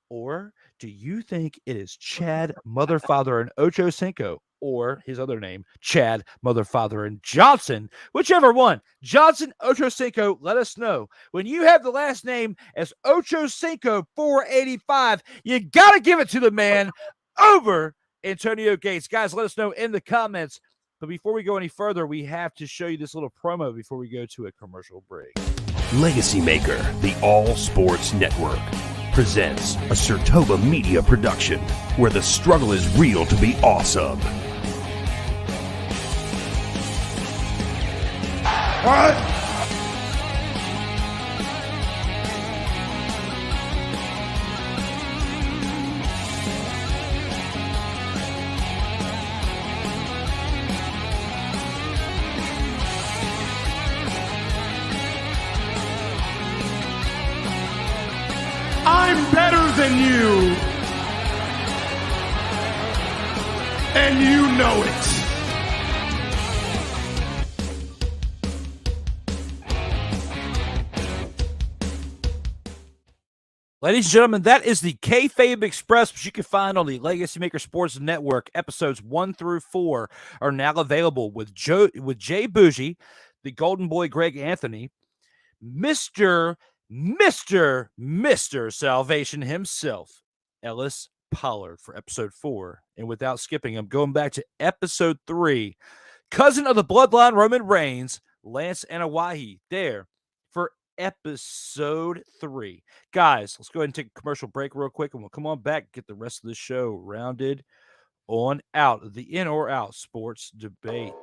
Or do you think it is Chad Motherfather and Ochocinco, or his other name, Chad Motherfather and Johnson? Whichever one. Johnson, Ochocinco, let us know. When you have the last name as Ochocinco 485, you got to give it to the man over Antonio Gates. Guys, let us know in the comments. But before we go any further, we have to show you this little promo before we go to a commercial break. LegacyMaker, the all sports network, presents a SIRTOBA media production where the struggle is real to be awesome. What? I'm better than you. And you know it. Ladies and gentlemen, that is the Kayfabe Express, which you can find on the LegacyMaker Sports Network. Episodes 1 through 4 are now available with Jay Bougie, the Golden Boy Greg Anthony, Mr. Salvation himself, Ellis Pollard, for episode 4. And without skipping, I'm going back to episode 3. Cousin of the Bloodline Roman Reigns, Lance Anawahi, there for episode 3. Guys, let's go ahead and take a commercial break real quick, and we'll come on back and get the rest of the show rounded on out of the In or Out Sports Debate.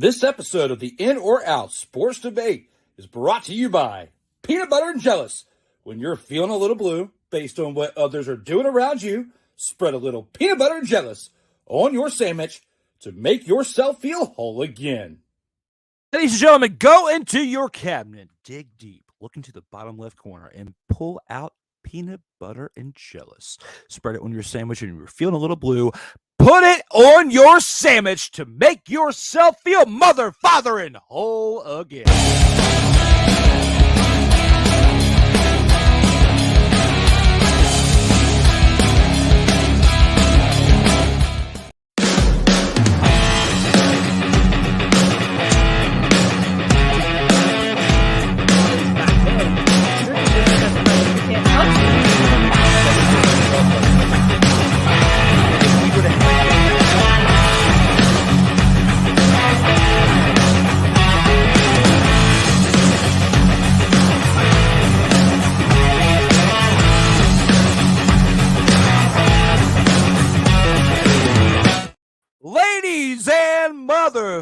This episode of the In or Out Sports Debate is brought to you by Peanut Butter and Jealous. When you're feeling a little blue based on what others are doing around you, spread a little peanut butter and jealous on your sandwich to make yourself feel whole again. Ladies and gentlemen, go into your cabinet, dig deep, look into the bottom left corner, and pull out peanut butter and jealous. Spread it on your sandwich, and you're feeling a little blue. Put it on your sandwich to make yourself feel mother, father, and whole again. Ladies and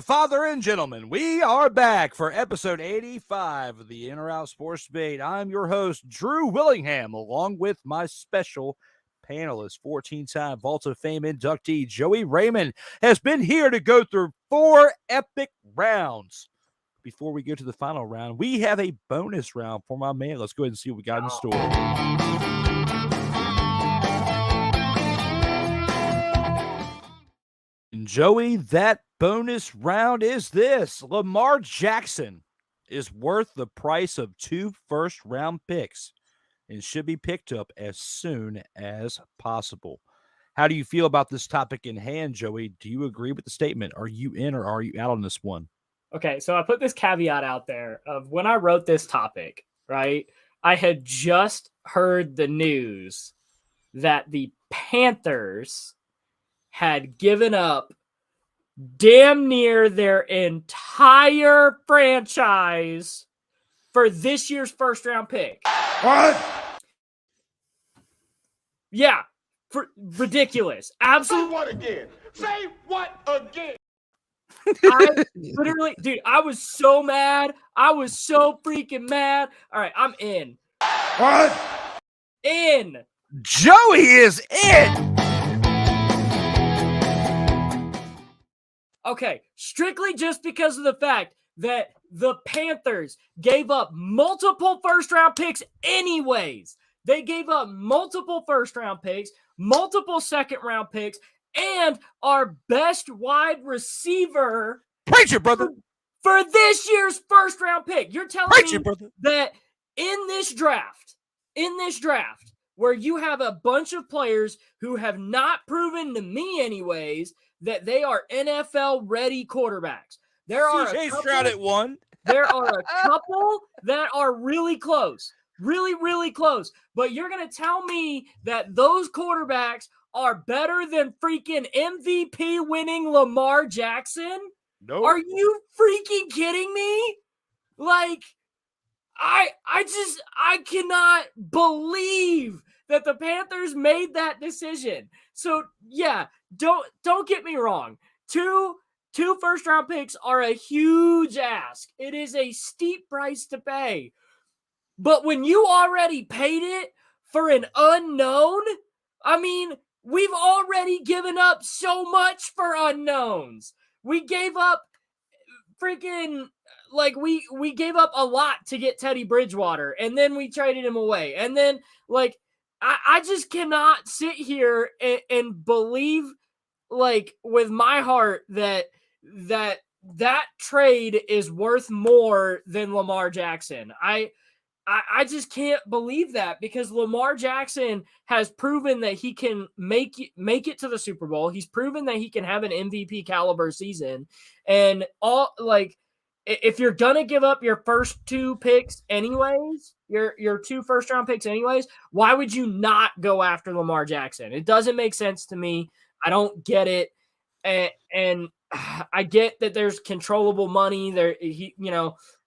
father and gentlemen, we are back for episode 85 of the In or Out Sports Debate. I'm your host, Drew Willingham, along with my special panelist, 14-time Vault of Fame inductee, Joey Raymond, has been here to go through 4 epic rounds. Before we go to the final round, we have a bonus round for my man. Let's go ahead and see what we got in store. And Joey, that bonus round is this. Lamar Jackson is worth the price of 2 first-round picks and should be picked up as soon as possible. How do you feel about this topic in hand, Joey? Do you agree with the statement? Are you in or are you out on this one? Okay, so I put this caveat out there of when I wrote this topic, right? I had just heard the news that the Panthers had given up damn near their entire franchise for this year's first-round pick. What? Yeah, ridiculous. Absolutely. Say what again? Say what again? I literally, dude, I was so mad. I was so freaking mad. All right, I'm in. What? In. Joey is in. Okay, strictly just because of the fact that the Panthers gave up multiple first-round picks anyways. They gave up multiple first-round picks, multiple second-round picks, and our best wide receiver. Preach it, brother. For this year's first-round pick. You're telling Preach me it, brother. that in this draft, where you have a bunch of players who have not proven to me anyways that they are NFL-ready quarterbacks. There are CJ Stroud at 1. There are a couple that are really close. Really, really close. But you're going to tell me that those quarterbacks are better than freaking MVP winning Lamar Jackson? No. Are you freaking kidding me? Like, I cannot believe that the Panthers made that decision. So yeah, don't get me wrong. Two first-round picks are a huge ask. It is a steep price to pay. But when you already paid it for an unknown, I mean, we've already given up so much for unknowns. We gave up freaking, like, we gave up a lot to get Teddy Bridgewater, and then we traded him away. And then, like, I just cannot sit here and believe, like, with my heart that trade is worth more than Lamar Jackson. I just can't believe that, because Lamar Jackson has proven that he can make it to the Super Bowl. He's proven that he can have an MVP caliber season. And if you're going to give up your first 2 picks anyways, your 2 first-round picks anyways, why would you not go after Lamar Jackson? It doesn't make sense to me. I don't get it. And I get that there's controllable money there.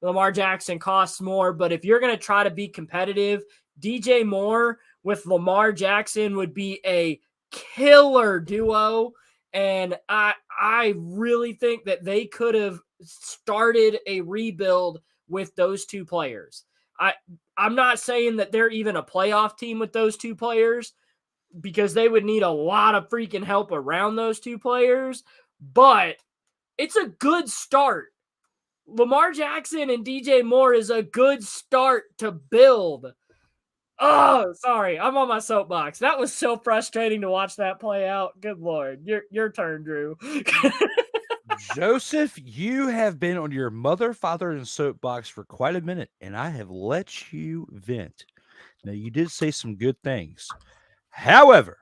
Lamar Jackson costs more, but if you're going to try to be competitive, DJ Moore with Lamar Jackson would be a killer duo. And I really think that they could have started a rebuild with those two players. I'm not saying that they're even a playoff team with those two players, because they would need a lot of freaking help around those two players, but it's a good start. Lamar Jackson and DJ Moore is a good start to build. Oh, sorry. I'm on my soapbox. That was so frustrating to watch that play out. Good Lord. Your turn, Drew. Joseph, you have been on your mother, father, and soapbox for quite a minute, and I have let you vent. Now, you did say some good things. However,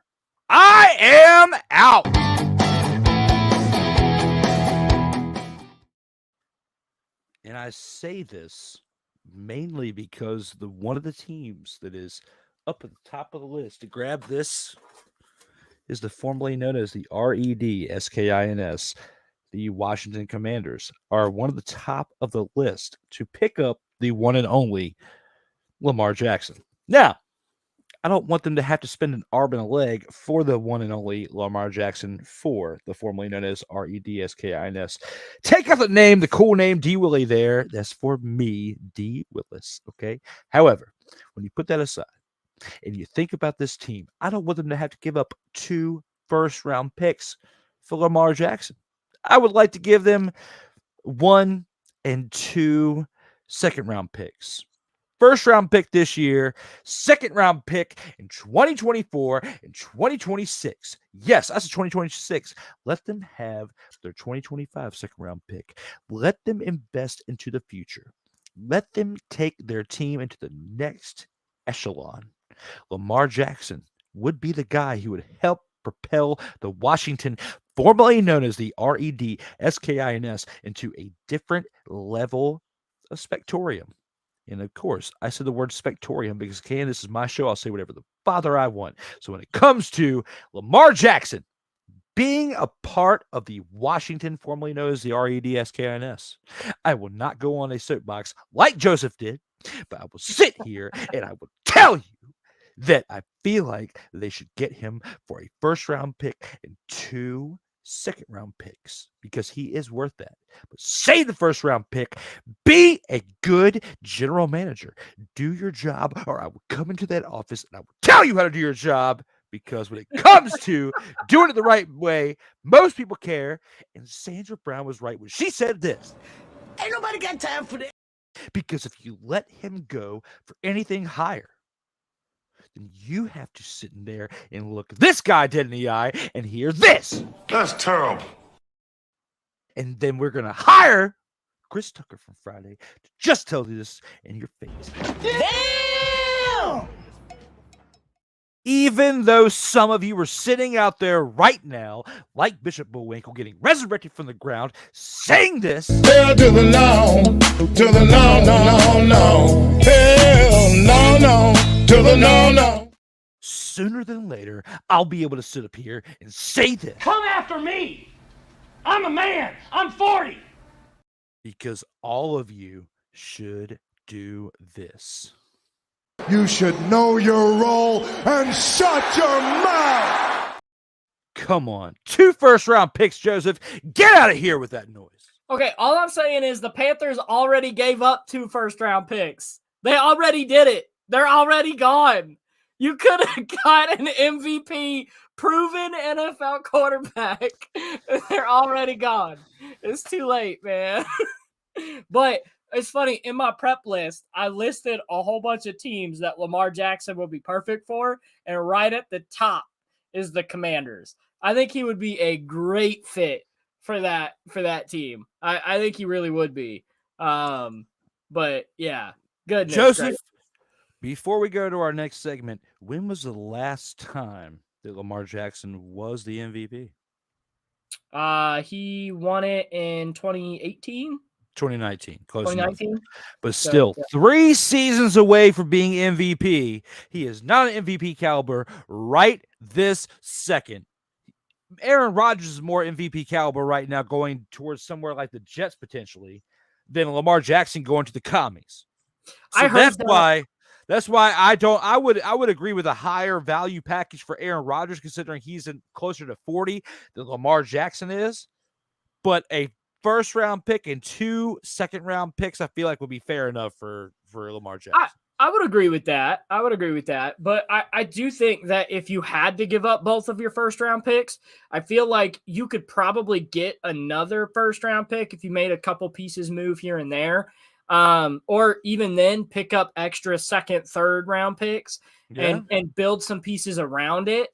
I am out. And I say this mainly because one of the teams that is up at the top of the list to grab this is the formerly known as the REDSKINS. The Washington Commanders are one of the top of the list to pick up the one and only Lamar Jackson. Now, I don't want them to have to spend an arm and a leg for the one and only Lamar Jackson for the formerly known as REDSKINS. Take out the name, the cool name, D. Willie there. That's for me, D. Willis, okay? However, when you put that aside and you think about this team, I don't want them to have to give up 2 first-round picks for Lamar Jackson. I would like to give them 1 and 2 second-round picks. First-round pick this year, second-round pick in 2024 and 2026. Yes, that's a 2026. Let them have their 2025 second-round pick. Let them invest into the future. Let them take their team into the next echelon. Lamar Jackson would be the guy who would help propel the Washington, formerly known as the REDSKINS, into a different level of spectorium. And of course, I said the word spectorium because, this is my show. I'll say whatever the father I want. So when it comes to Lamar Jackson being a part of the Washington, formerly known as the REDSKINS, I will not go on a soapbox like Joseph did, but I will sit here and I will tell you that I feel like they should get him for a first-round pick and 2 second-round picks because he is worth that. But save the first-round pick. Be a good general manager. Do your job, or I will come into that office and I will tell you how to do your job, because when it comes to doing it the right way, most people care. And Sandra Brown was right when she said this. Ain't nobody got time for that. Because if you let him go for anything higher, then you have to sit in there and look this guy dead in the eye and hear this. That's terrible. And then we're going to hire Chris Tucker from Friday to just tell you this in your face. Damn! Even though some of you are sitting out there right now, like Bishop Bullwinkle, getting resurrected from the ground, saying this. Hell to the no, to the no, no, no, no. Hell no, no, to the no, no. Sooner than later, I'll be able to sit up here and say this. Come after me! I'm a man! I'm 40! Because all of you should do this. You should know your role and shut your mouth. Come on. 2 first-round picks, Joseph. Get out of here with that noise. Okay, all I'm saying is the Panthers already gave up 2 first-round picks. They already did it. They're already gone. You could have got an MVP, proven NFL quarterback. They're already gone. It's too late, man. But it's funny, in my prep list, I listed a whole bunch of teams that Lamar Jackson would be perfect for, and right at the top is the Commanders. I think he would be a great fit for that team. I think he really would be. But yeah, goodness. Joseph, gracious. Before we go to our next segment, when was the last time that Lamar Jackson was the MVP? He won it in 2018. 2019. Close enough. 2019. But still, 3 seasons away from being MVP. He is not an MVP caliber right this second. Aaron Rodgers is more MVP caliber right now, going towards somewhere like the Jets potentially, than Lamar Jackson going to the commies. So that's why I would agree with a higher value package for Aaron Rodgers, considering he's closer to 40 than Lamar Jackson is. But a first-round pick and 2 second-round picks, I feel like would be fair enough for Lamar Jackson. I would agree with that. But I do think that if you had to give up both of your first-round picks, I feel like you could probably get another first-round pick if you made a couple pieces move here and there. Or even then pick up extra second, third round picks and build some pieces around it.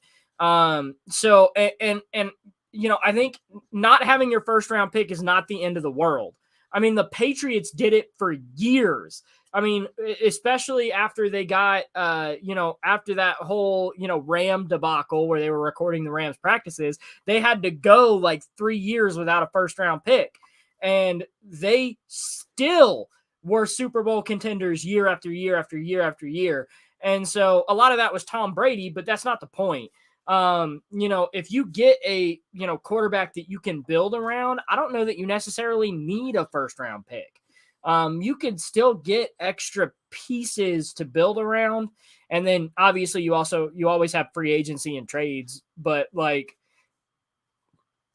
So I think not having your first round pick is not the end of the world. I mean, the Patriots did it for years. I mean, especially after they got, after that whole, Ram debacle where they were recording the Rams practices, they had to go like 3 years without a first round pick. And they still were Super Bowl contenders year after year after year after year. And so a lot of that was Tom Brady, but that's not the point. If you get a, quarterback that you can build around, I don't know that you necessarily need a first round pick. You can still get extra pieces to build around. And then obviously you always have free agency and trades, but like,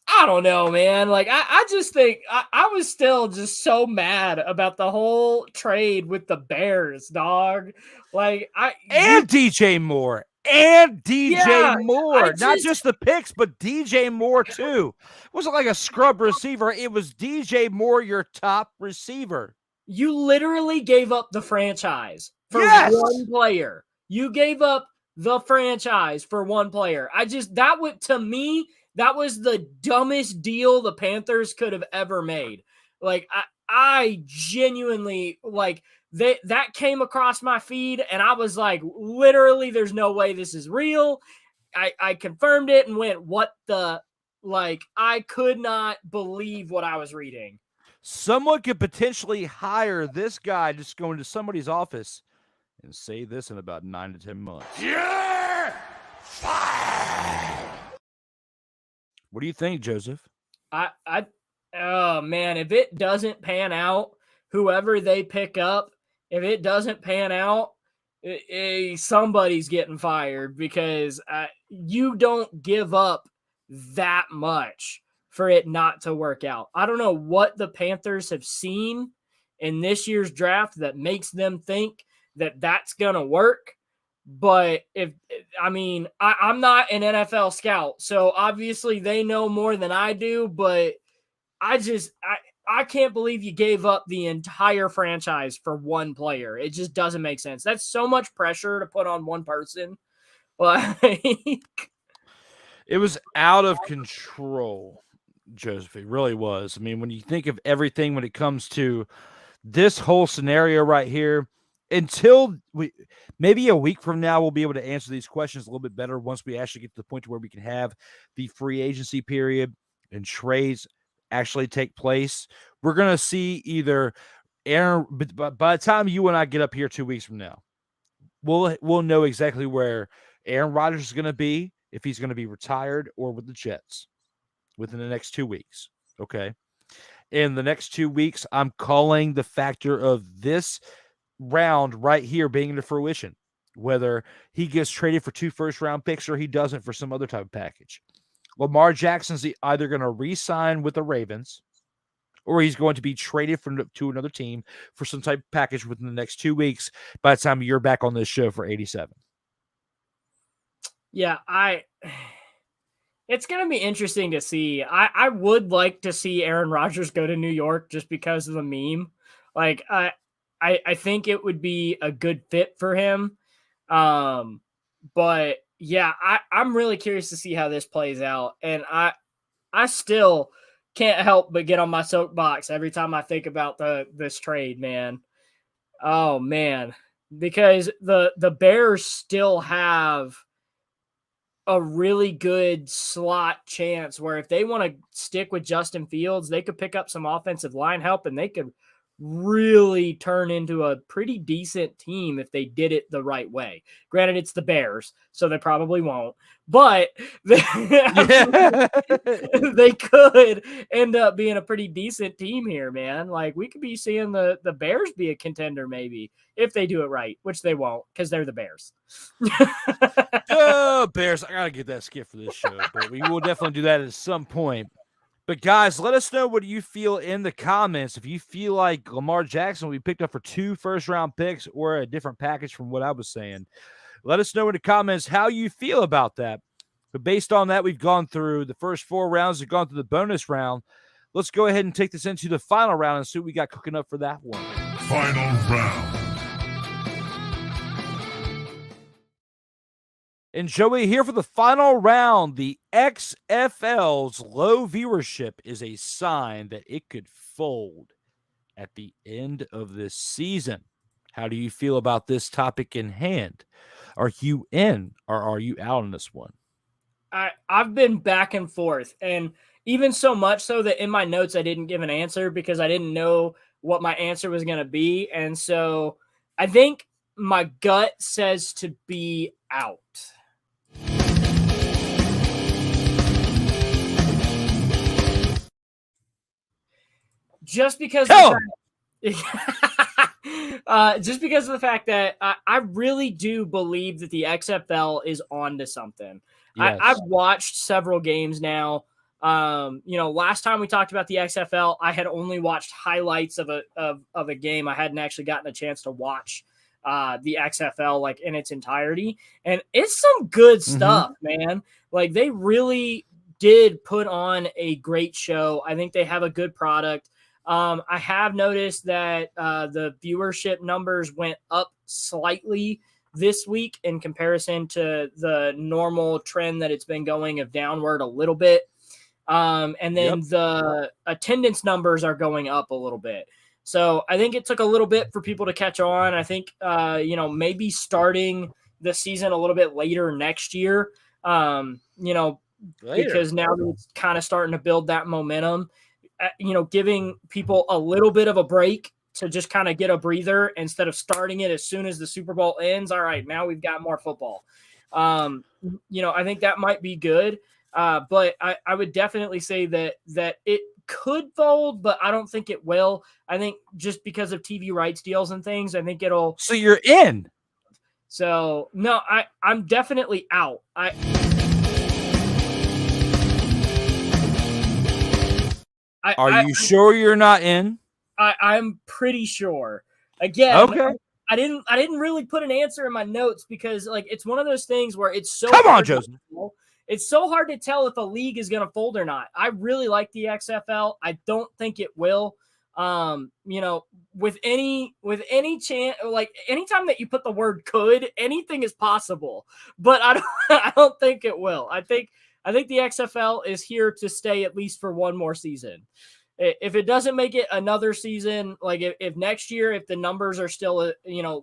I don't know, man. Like, I just think I was still just so mad about the whole trade with the Bears, dog. Like, DJ Moore. Not just the picks, but DJ Moore too. It wasn't like a scrub receiver. It was DJ Moore, your top receiver. You literally gave up the franchise for one player. You gave up the franchise for one player. That was the dumbest deal the Panthers could have ever made. Like, I genuinely, like, that came across my feed, and I was like, literally, there's no way this is real. I confirmed it and went, what the, like, I could not believe what I was reading. Someone could potentially hire this guy, just go into somebody's office and say this in about 9 to 10 months. You're fired. What do you think, Joseph? Oh man, if it doesn't pan out, whoever they pick up, if it doesn't pan out, somebody's getting fired, because you don't give up that much for it not to work out. I don't know what the Panthers have seen in this year's draft that makes them think that that's going to work. But I'm not an NFL scout, so obviously they know more than I do, but I can't believe you gave up the entire franchise for one player. It just doesn't make sense. That's so much pressure to put on one person. Like, it was out of control, Joseph. It really was. I mean, when you think of everything when it comes to this whole scenario right here, until maybe a week from now, we'll be able to answer these questions a little bit better once we actually get to the point where we can have the free agency period and trades actually take place. We're going to see either Aaron, but by the time you and I get up here 2 weeks from now, we'll know exactly where Aaron Rodgers is going to be, if he's going to be retired or with the Jets within the next 2 weeks. Okay. In the next 2 weeks, I'm calling the factor of this round right here being into fruition, whether he gets traded for 2 first-round picks or he doesn't for some other type of package. Lamar Jackson's either going to re-sign with the Ravens or he's going to be traded to another team for some type of package within the next 2 weeks by the time you're back on this show for 87. Yeah, it's going to be interesting to see. I would like to see Aaron Rodgers go to New York just because of the meme. Like, I think it would be a good fit for him. But yeah, I'm really curious to see how this plays out. And I still can't help but get on my soapbox every time I think about this trade, man. Oh man, because the Bears still have a really good slot chance where if they want to stick with Justin Fields, they could pick up some offensive line help and they could really turn into a pretty decent team if they did it the right way. Granted, it's the Bears, so they probably won't, but they could end up being a pretty decent team here, man. Like, we could be seeing the Bears be a contender maybe if they do it right, which they won't because they're the Bears. Bears. I got to get that skip for this show, but we will definitely do that at some point. But guys, let us know what you feel in the comments. If you feel like Lamar Jackson will be picked up for 2 first-round picks or a different package from what I was saying, let us know in the comments how you feel about that. But based on that, we've gone through the first 4 rounds. We've gone through the bonus round. Let's go ahead and take this into the final round and see what we got cooking up for that one. Final round. And Joey, here for the final round, the XFL's low viewership is a sign that it could fold at the end of this season. How do you feel about this topic in hand? Are you in or are you out on this one? I've been back and forth, and even so much so that in my notes I didn't give an answer because I didn't know what my answer was going to be. And so I think my gut says to be out. Just because of the fact that I really do believe that the XFL is on to something. Yes. I've watched several games now. Last time we talked about the XFL, I had only watched highlights of a game. I hadn't actually gotten a chance to watch the XFL like in its entirety. And it's some good stuff, man. Like they really did put on a great show. I think they have a good product. I have noticed that the viewership numbers went up slightly this week in comparison to the normal trend that it's been going of downward a little bit. And then the attendance numbers are going up a little bit. So I think it took a little bit for people to catch on. I think, maybe starting the season a little bit later next year, because now it's kind of starting to build that momentum. Giving people a little bit of a break to just kind of get a breather instead of starting it as soon as the Super Bowl ends. All right, now we've got more football. I think that might be good. But I would definitely say that it could fold, but I don't think it will. I think just because of TV rights deals and things, I think it'll. So you're in. So no, I'm definitely out. Are you sure you're not in? I'm pretty sure. Again, okay. I didn't really put an answer in my notes because like it's one of those things where it's so Come on, Joseph. It's so hard to tell if a league is going to fold or not. I really like the XFL. I don't think it will. With any chance, like anytime that you put the word could, anything is possible. But I don't think it will. I think the XFL is here to stay at least for one more season. If it doesn't make it another season, like if next year, if the numbers are still,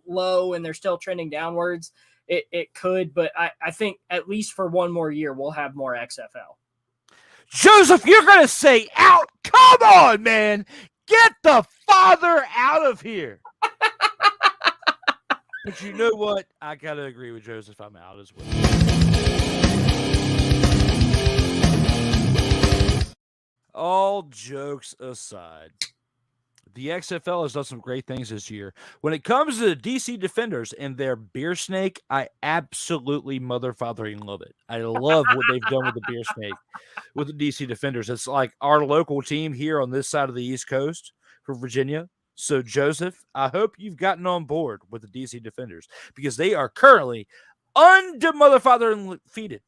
low and they're still trending downwards, it could. But I think at least for one more year, we'll have more XFL. Joseph, you're going to say out. Come on, man. Get the father out of here. But you know what? I got to agree with Joseph. I'm out as well. All jokes aside, the XFL has done some great things this year. When it comes to the DC Defenders and their beer snake, I absolutely mother-fathering love it. I love what they've done with the beer snake with the DC Defenders. It's like our local team here on this side of the East Coast for Virginia. So, Joseph, I hope you've gotten on board with the DC Defenders because they are currently under-mother-fathering defeated,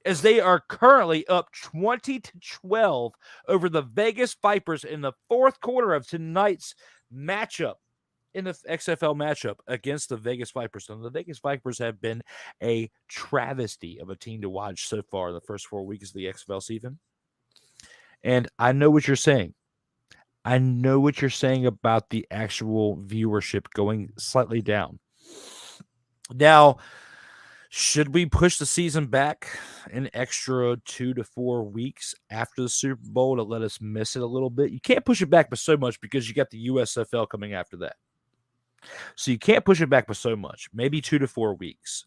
as they are currently up 20-12 over the Vegas Vipers in the fourth quarter of tonight's matchup, in the XFL matchup against the Vegas Vipers. And the Vegas Vipers have been a travesty of a team to watch so far in the first 4 weeks of the XFL season. And I know what you're saying. I know what you're saying about the actual viewership going slightly down. Now, should we push the season back an extra 2 to 4 weeks after the Super Bowl to let us miss it a little bit? You can't push it back by so much because you got the USFL coming after that. So you can't push it back by so much, maybe 2 to 4 weeks.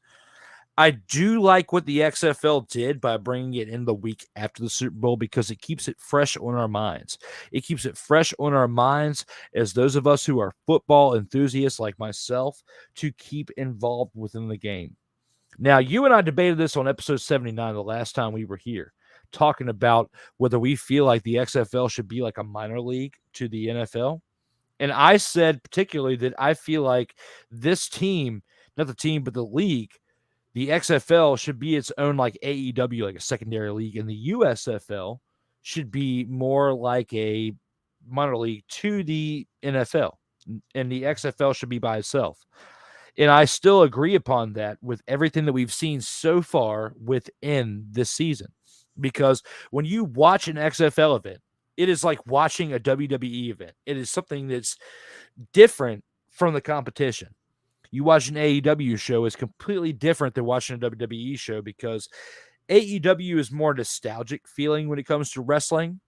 I do like what the XFL did by bringing it in the week after the Super Bowl because it keeps it fresh on our minds. It keeps it fresh on our minds as those of us who are football enthusiasts like myself to keep involved within the game. Now, you and I debated this on episode 79 the last time we were here. talking about whether we feel like the XFL should be like a minor league to the NFL. And I said particularly that I feel like this team, not the team, but the league, the XFL should be its own like AEW, like a secondary league, and the USFL should be more like a minor league to the NFL, and the XFL should be by itself. And I still agree upon that with everything that we've seen so far within this season. Because when you watch an XFL event, it is like watching a WWE event. It is something that's different from the competition. You watch an AEW show, it's completely different than watching a WWE show because AEW is more nostalgic feeling when it comes to wrestling.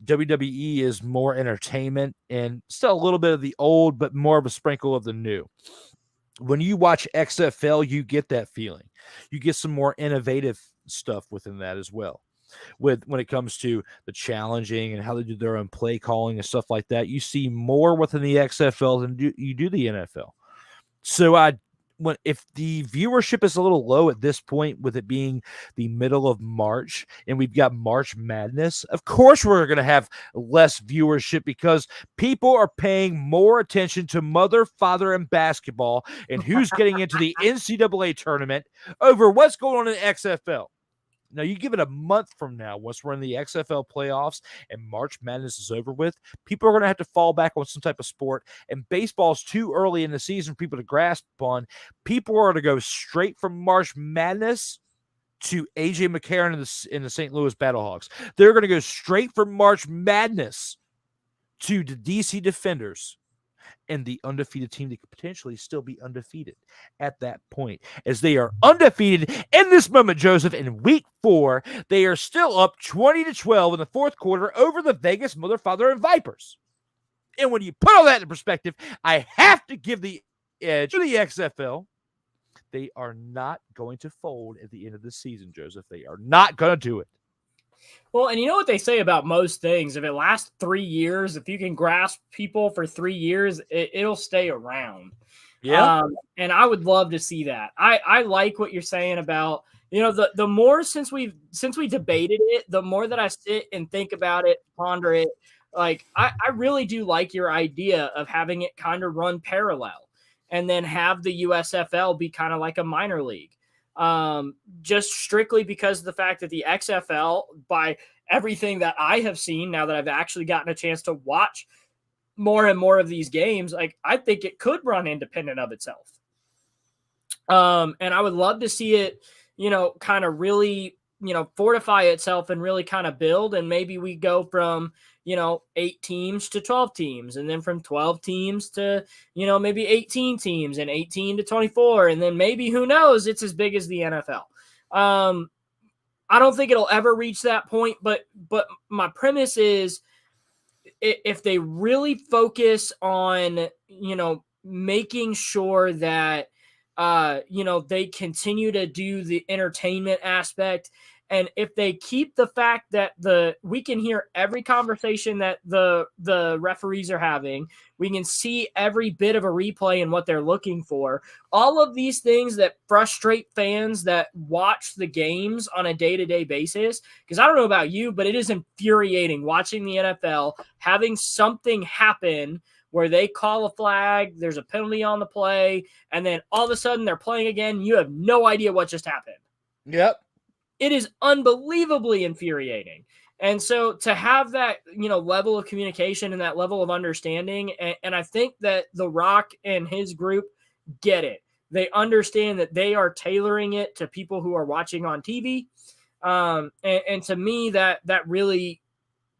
WWE is more entertainment and still a little bit of the old, but more of a sprinkle of the new. When you watch XFL, you get that feeling. You get some more innovative stuff within that as well. When it comes to the challenging and how they do their own play calling and stuff like that, you see more within the XFL than you do the NFL. So if the viewership is a little low at this point, with it being the middle of March and we've got March Madness, of course we're going to have less viewership because people are paying more attention to mother, father, and basketball and who's getting into the NCAA tournament over what's going on in the XFL. Now, you give it a month from now, once we're in the XFL playoffs and March Madness is over with, people are going to have to fall back on some type of sport, and baseball's too early in the season for people to grasp on. People are to go straight from March Madness to A.J. McCarron in the St. Louis Battlehawks. They're going to go straight from March Madness to the D.C. Defenders and the undefeated team that could potentially still be undefeated at that point, as they are undefeated in this moment, Joseph. In week 4, they are still up 20-12 in the fourth quarter over the Vegas Mother, Father, and Vipers. And when you put all that in perspective, I have to give the edge to the XFL. They are not going to fold at the end of the season, Joseph. They are not going to do it. Well, and you know what they say about most things? If it lasts 3 years, if you can grasp people for 3 years, it'll stay around. Yeah. And I would love to see that. I like what you're saying about, the more since we debated it, the more that I sit and think about it, ponder it, like I really do like your idea of having it kind of run parallel and then have the USFL be kind of like a minor league. Just strictly because of the fact that the XFL, by everything that I have seen now that I've actually gotten a chance to watch more and more of these games, like I think it could run independent of itself. And I would love to see it, kind of really, fortify itself and really kind of build. And maybe we go from, 8 teams to 12 teams, and then from 12 teams to, maybe 18 teams, and 18 to 24. And then maybe, who knows, it's as big as the NFL. I don't think it'll ever reach that point, but my premise is if they really focus on, making sure that, they continue to do the entertainment aspect. And if they keep the fact that we can hear every conversation that the referees are having, we can see every bit of a replay and what they're looking for. All of these things that frustrate fans that watch the games on a day-to-day basis. Because I don't know about you, but it is infuriating watching the NFL, having something happen where they call a flag, there's a penalty on the play, and then all of a sudden they're playing again. You have no idea what just happened. Yep. It is unbelievably infuriating. And so to have that, level of communication and that level of understanding, and I think that The Rock and his group get it. They understand that they are tailoring it to people who are watching on TV. And to me, that really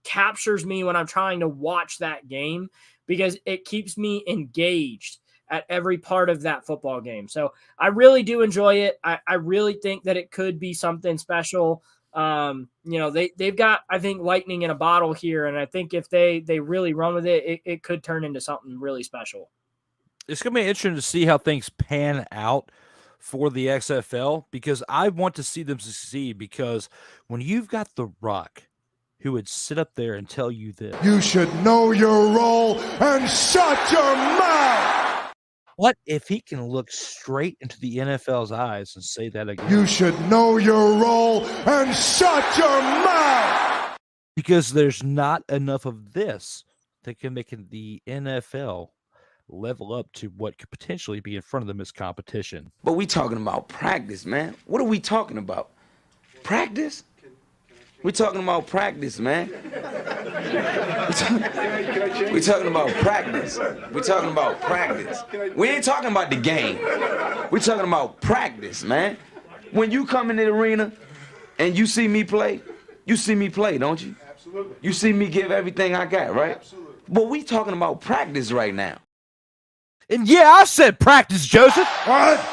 captures me when I'm trying to watch that game, because it keeps me engaged at every part of that football game. So I really do enjoy it. I really think that it could be something special. They've got, I think, lightning in a bottle here. And I think if they really run with it, it could turn into something really special. It's going to be interesting to see how things pan out for the XFL, because I want to see them succeed, because when you've got The Rock, who would sit up there and tell you this: You should know your role and shut your mouth. What if he can look straight into the NFL's eyes and say that again? You should know your role and shut your mouth. Because there's not enough of this that can make the NFL level up to what could potentially be in front of them as competition. But we talking about practice, man. What are we talking about? Practice? We talking about practice, man. We talking about practice. We talking about practice. We ain't talking about the game. We talking about practice, man. When you come in the arena and you see me play, don't you? Absolutely. You see me give everything I got, right? Absolutely. But we talking about practice right now. And yeah, I said practice, Joseph. What?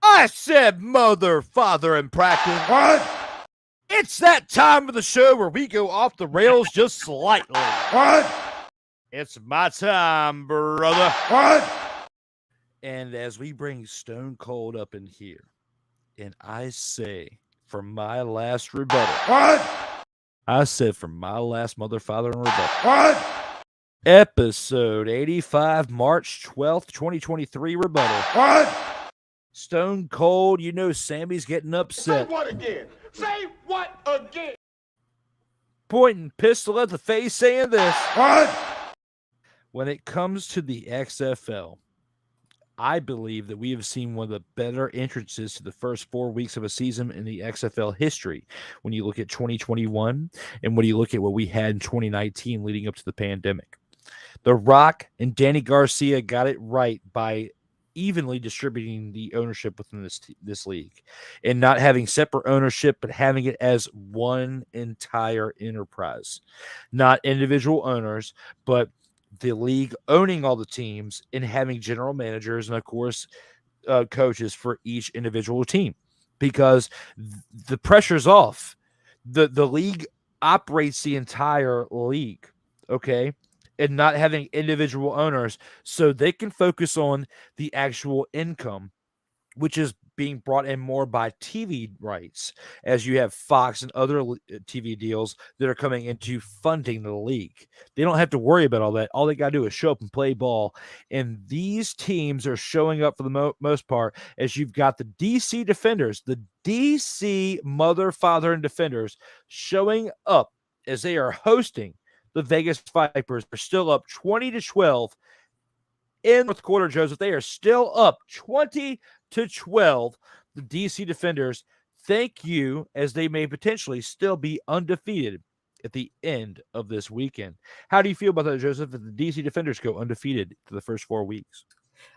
I said mother, father, and practice. What? It's that time of the show where we go off the rails just slightly. What? It's my time, brother. What? And as we bring Stone Cold up in here, and I say for my last rebuttal. What? I said for my last mother, father, and rebuttal. What? Episode 85, March 12th, 2023 rebuttal. What? Stone Cold, you know Sammy's getting upset. Say what again? Say what again? Pointing pistol at the face saying this. What? When it comes to the XFL, I believe that we have seen one of the better entrances to the first 4 weeks of a season in the XFL history. When you look at 2021 and when you look at what we had in 2019 leading up to the pandemic. The Rock and Danny Garcia got it right by evenly distributing the ownership within this league and not having separate ownership, but having it as one entire enterprise, not individual owners, but the league owning all the teams and having general managers and of course coaches for each individual team, because the pressure's off. The league operates the entire league. Okay. And not having individual owners so they can focus on the actual income, which is being brought in more by TV rights, as you have Fox and other TV deals that are coming into funding the league. They don't have to worry about all that. All they got to do is show up and play ball. And these teams are showing up for the most part, as you've got the DC Defenders, the DC Mother, Father, and Defenders showing up as they are hosting the Vegas Vipers. Are still up 20-12 in the fourth quarter, Joseph. They are still up 20-12. The DC Defenders, thank you, as they may potentially still be undefeated at the end of this weekend. How do you feel about that, Joseph, if the DC Defenders go undefeated for the first 4 weeks?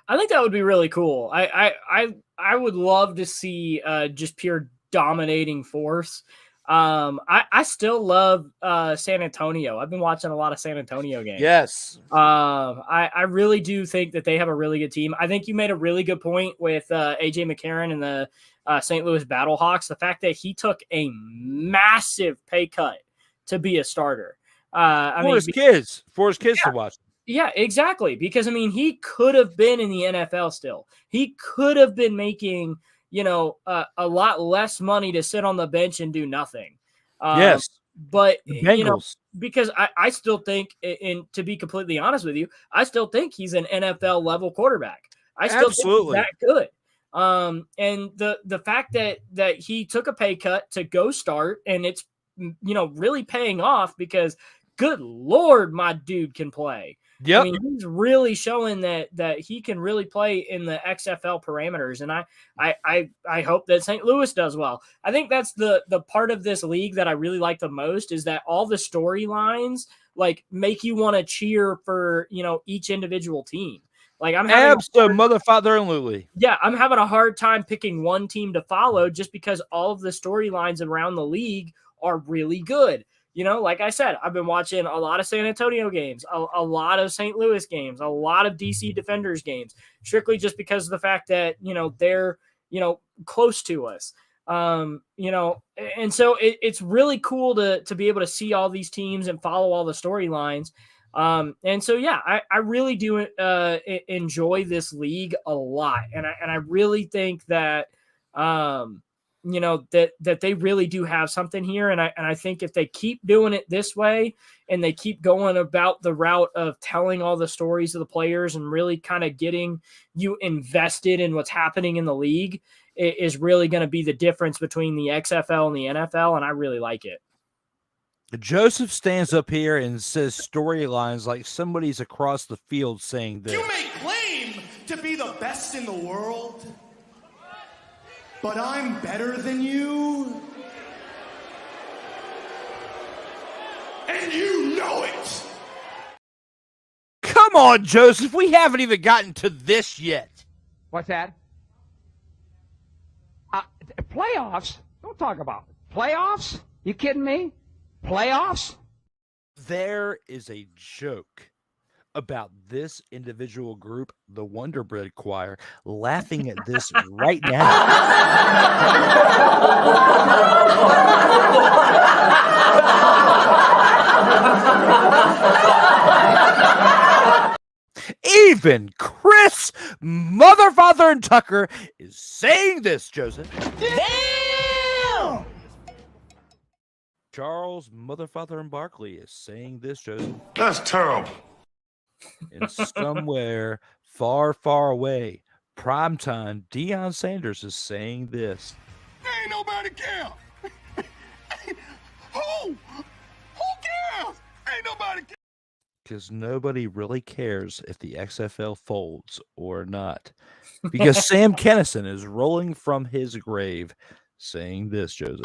I think that would be really cool. I would love to see just pure dominating force. I still love San Antonio. I've been watching a lot of San Antonio games. Yes. I really do think that they have a really good team. I think you made a really good point with AJ McCarron and the St. Louis Battlehawks. The fact that he took a massive pay cut to be a starter. For his kids to watch. Yeah, exactly. Because, I mean, he could have been in the NFL still. He could have been making – a lot less money to sit on the bench and do nothing. Yes. But, because I still think, and to be completely honest with you, I still think he's an NFL level quarterback. I still think he's that good. And the fact that he took a pay cut to go start, and it's, really paying off, because good Lord, my dude can play. Yep. I mean, he's really showing that he can really play in the XFL parameters, and I hope that St. Louis does well. I think that's the part of this league that I really like the most, is that all the storylines make you want to cheer for each individual team. I'm having mother, father, and Lily. Yeah, I'm having a hard time picking one team to follow just because all of the storylines around the league are really good. Like I said, I've been watching a lot of San Antonio games, a lot of St. Louis games, a lot of DC Defenders games, strictly just because of the fact that, they're, close to us. And so it's really cool to be able to see all these teams and follow all the storylines. And so, yeah, I really do enjoy this league a lot. And I really think that, that they really do have something here. And I think if they keep doing it this way and they keep going about the route of telling all the stories of the players and really kind of getting you invested in what's happening in the league, it is really going to be the difference between the XFL and the NFL. And I really like it. Joseph stands up here and says storylines like somebody's across the field saying this. You may claim to be the best in the world, but I'm better than you. And you know it. Come on, Joseph. We haven't even gotten to this yet. What's that? Playoffs? Don't talk about it. Playoffs? You kidding me? Playoffs? There is a joke about this individual group, the Wonder Bread Choir, laughing at this right now. Even Chris, Mother, Father, and Tucker is saying this, Joseph. Damn! Charles, Mother, Father, and Barkley is saying this, Joseph. That's terrible. And somewhere far, far away, primetime, Deion Sanders is saying this. Ain't nobody care. Who cares? Ain't nobody care. Because nobody really cares if the XFL folds or not. Because Sam Kennison is rolling from his grave saying this, Joseph.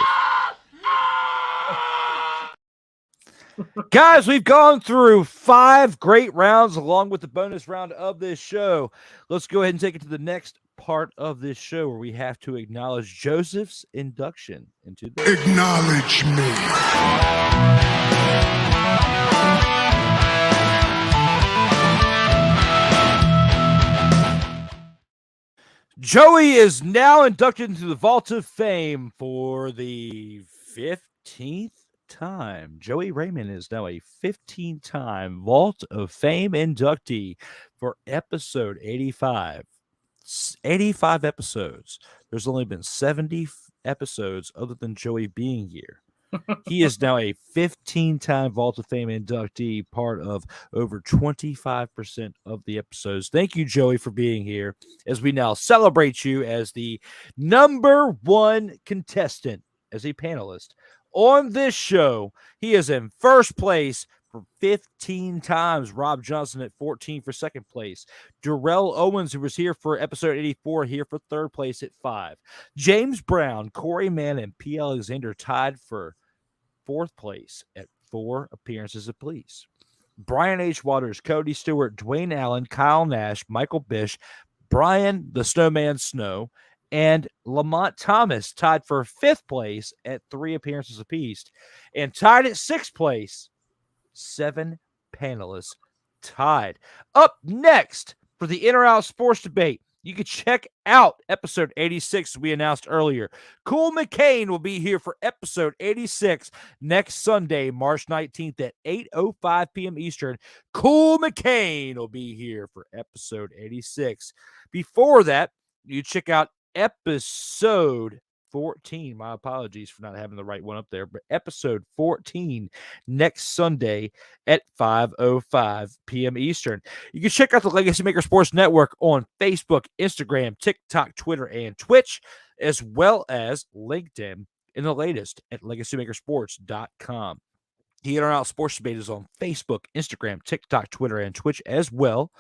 Guys, we've gone through 5 great rounds along with the bonus round of this show. Let's go ahead and take it to the next part of this show where we have to acknowledge Joseph's induction into the... Acknowledge me. Joey is now inducted into the Vault of Fame for the 15th time. Joey Raymond is now a 15-time Vault of Fame inductee for episode 85. 85 episodes. There's only been 70 episodes other than Joey being here. He is now a 15-time Vault of Fame inductee, part of over 25% of the episodes. Thank you, Joey, for being here as we now celebrate you as the number 1 contestant, as a panelist on this show. He is in first place for 15 times. Rob Johnson at 14 for second place. Darrell Owens, who was here for episode 84, here for third place at 5. James Brown, Corey Mann, and P. Alexander tied for fourth place at 4 appearances apiece. Brian H. Waters, Cody Stewart, Dwayne Allen, Kyle Nash, Michael Bish, Brian the Snowman Snow, and Lamont Thomas tied for 5th place at 3 appearances apiece. And tied at 6th place, 7 panelists tied. Up next for the In or Out Sports Debate, you can check out episode 86 we announced earlier. Cool McCain will be here for episode 86 next Sunday, March 19th at 8:05 p.m. Eastern. Cool McCain will be here for episode 86. Before that, you check out episode 14. My apologies for not having the right one up there, but episode 14 next Sunday at 5:05 p.m. Eastern. You can check out the Legacy Maker Sports Network on Facebook, Instagram, TikTok, Twitter, and Twitch, as well as LinkedIn in the latest at LegacyMakerSports.com. The In or Out Sports Debate is on Facebook, Instagram, TikTok, Twitter, and Twitch as well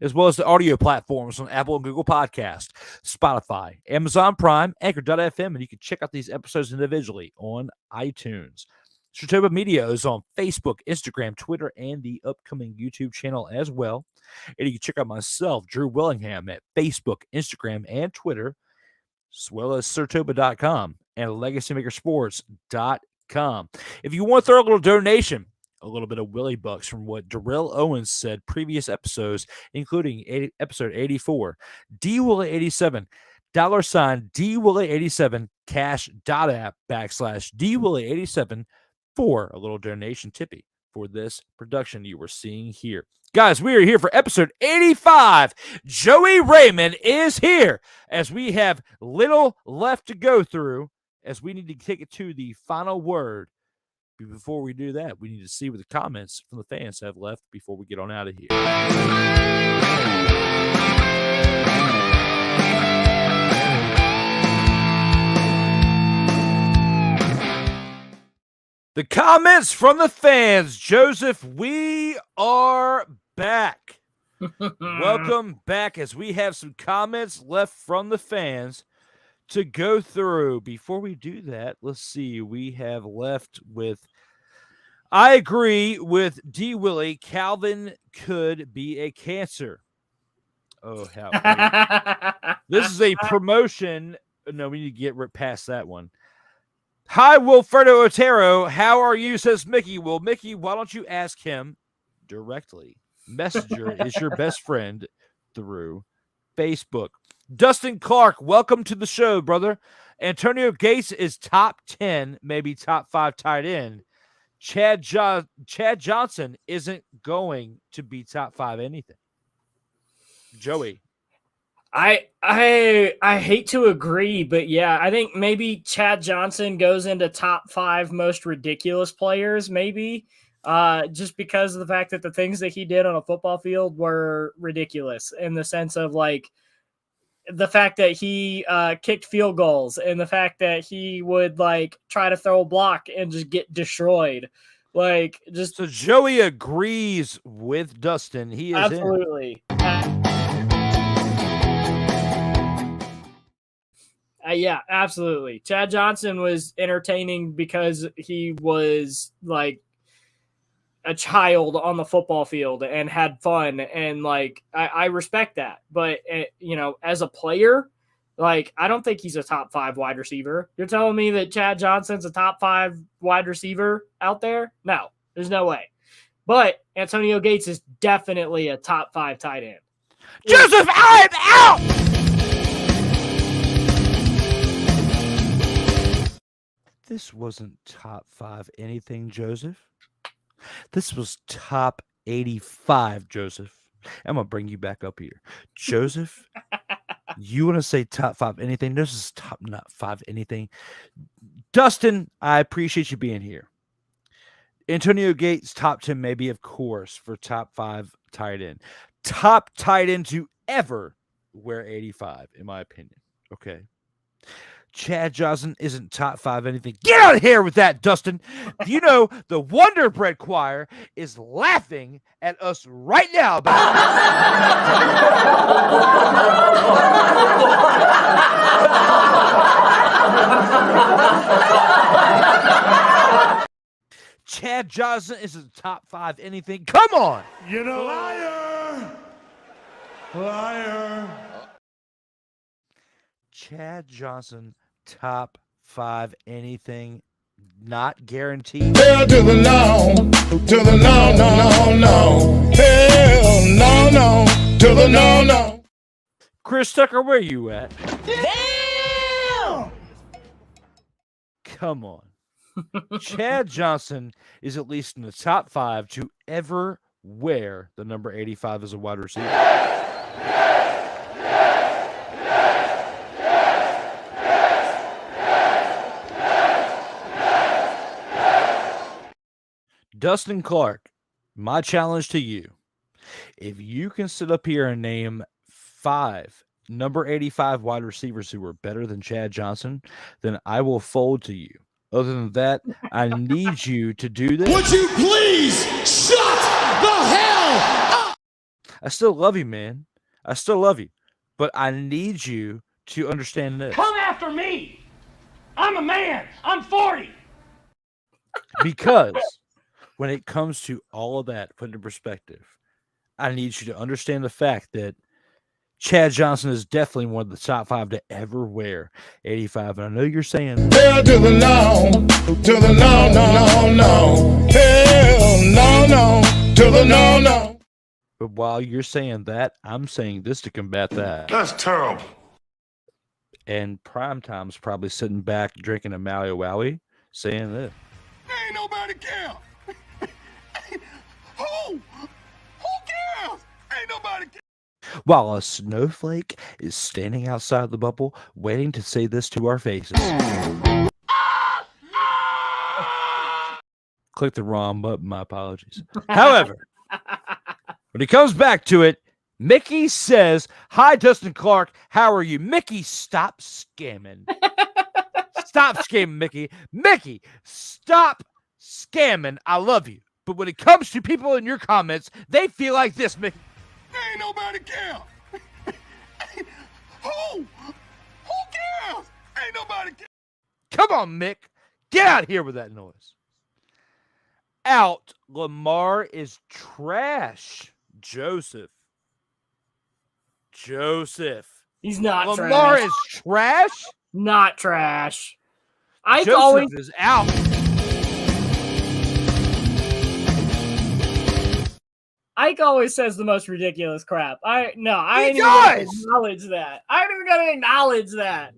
as the audio platforms on Apple and Google Podcast, Spotify, Amazon Prime, Anchor.fm, and you can check out these episodes individually on iTunes. SIRTOBA Media is on Facebook, Instagram, Twitter, and the upcoming YouTube channel as well. And you can check out myself, Drew Willingham, at Facebook, Instagram, and Twitter, as well as SIRTOBA.com and LegacyMakerSports.com. If you want to throw a little donation, a little bit of Willie Bucks from what Darrell Owens said previous episodes, including episode 84, DWillie87, $ DWillie87, cash.app /DWillie87 for a little donation tippy for this production you were seeing here. Guys, we are here for episode 85. Joey Raymond is here as we have little left to go through as we need to take it to the final word. Before we do that, we need to see what the comments from the fans have left before we get on out of here. The comments from the fans. Joseph, we are back. Welcome back as we have some comments left from the fans to go through. Before we do that, let's see. We have left with, I agree with D. Willie. Calvin could be a cancer. Oh, hell. This is a promotion. No, we need to get past that one. Hi, Wilfredo Otero. How are you? Says Mickey. Well, Mickey, why don't you ask him directly? Messenger is your best friend through Facebook. Dustin Clark, welcome to the show, brother. Antonio Gates is top 10, maybe top 5 tight end. Chad Johnson isn't going to be top 5 anything. Joey. I hate to agree, but yeah, I think maybe Chad Johnson goes into top 5 most ridiculous players, maybe. Just because of the fact that the things that he did on a football field were ridiculous in the sense of like the fact that he kicked field goals and the fact that he would like try to throw a block and just get destroyed. Like just so Joey agrees with Dustin. He is absolutely. Yeah, absolutely. Chad Johnson was entertaining because he was like a child on the football field and had fun. And like, I respect that. But, you know, as a player, like, I don't think he's a top 5 wide receiver. You're telling me that Chad Johnson's a top 5 wide receiver out there? No, there's no way. But Antonio Gates is definitely a top 5 tight end. Joseph, I'm out! This wasn't top 5 anything, Joseph. This was top 85, Joseph. I'm going to bring you back up here. Joseph, you want to say top 5 anything? This is top not 5 anything. Dustin, I appreciate you being here. Antonio Gates, top 10 maybe, of course, for top 5 tight end. Top tight end to ever wear 85, in my opinion. Okay. Chad Johnson isn't top 5 anything. Get out of here with that, Dustin. You know, the Wonder Bread Choir is laughing at us right now. Chad Johnson isn't top 5 anything. Come on. You're a liar. Liar. Chad Johnson, top 5 anything, not guaranteed. Hell to the no, to the no, no, no, no. Hell no, no, to the no, no. Chris Tucker, where you at? Damn! Come on. Chad Johnson is at least in the top 5 to ever wear the number 85 as a wide receiver. Dustin Clark, my challenge to you, if you can sit up here and name 5 number 85 wide receivers who are better than Chad Johnson, then I will fold to you. Other than that, I need you to do this. Would you please shut the hell up? I still love you, man. I still love you. But I need you to understand this. Come after me. I'm a man. I'm 40. Because when it comes to all of that put into perspective, I need you to understand the fact that Chad Johnson is definitely one of the top 5 to ever wear 85. And I know you're saying hell to the no, to the no, no, no, no. Hell no, no, to the no, no. But while you're saying that, I'm saying this to combat that. That's terrible. And Primetime's probably sitting back drinking a Maui Wowie saying this. Ain't nobody care. Who cares? Ain't nobody care. While a snowflake is standing outside the bubble, waiting to say this to our faces. clicked the wrong button. My apologies. However, when he comes back to it, Mickey says, "Hi, Dustin Clark. How are you?" Mickey, stop scamming. Stop scamming, Mickey. Mickey, stop scamming. I love you. But when it comes to people in your comments, they feel like this, Mickey. Ain't nobody care. Who cares? Ain't nobody care. Come on, Mick. Get out here with that noise. Out. Lamar is trash. Joseph. He's not Lamar trash. is trash? Not trash. Ike Joseph always is out. Ike always says the most ridiculous crap. I ain't even gonna acknowledge that. I ain't even gonna acknowledge that.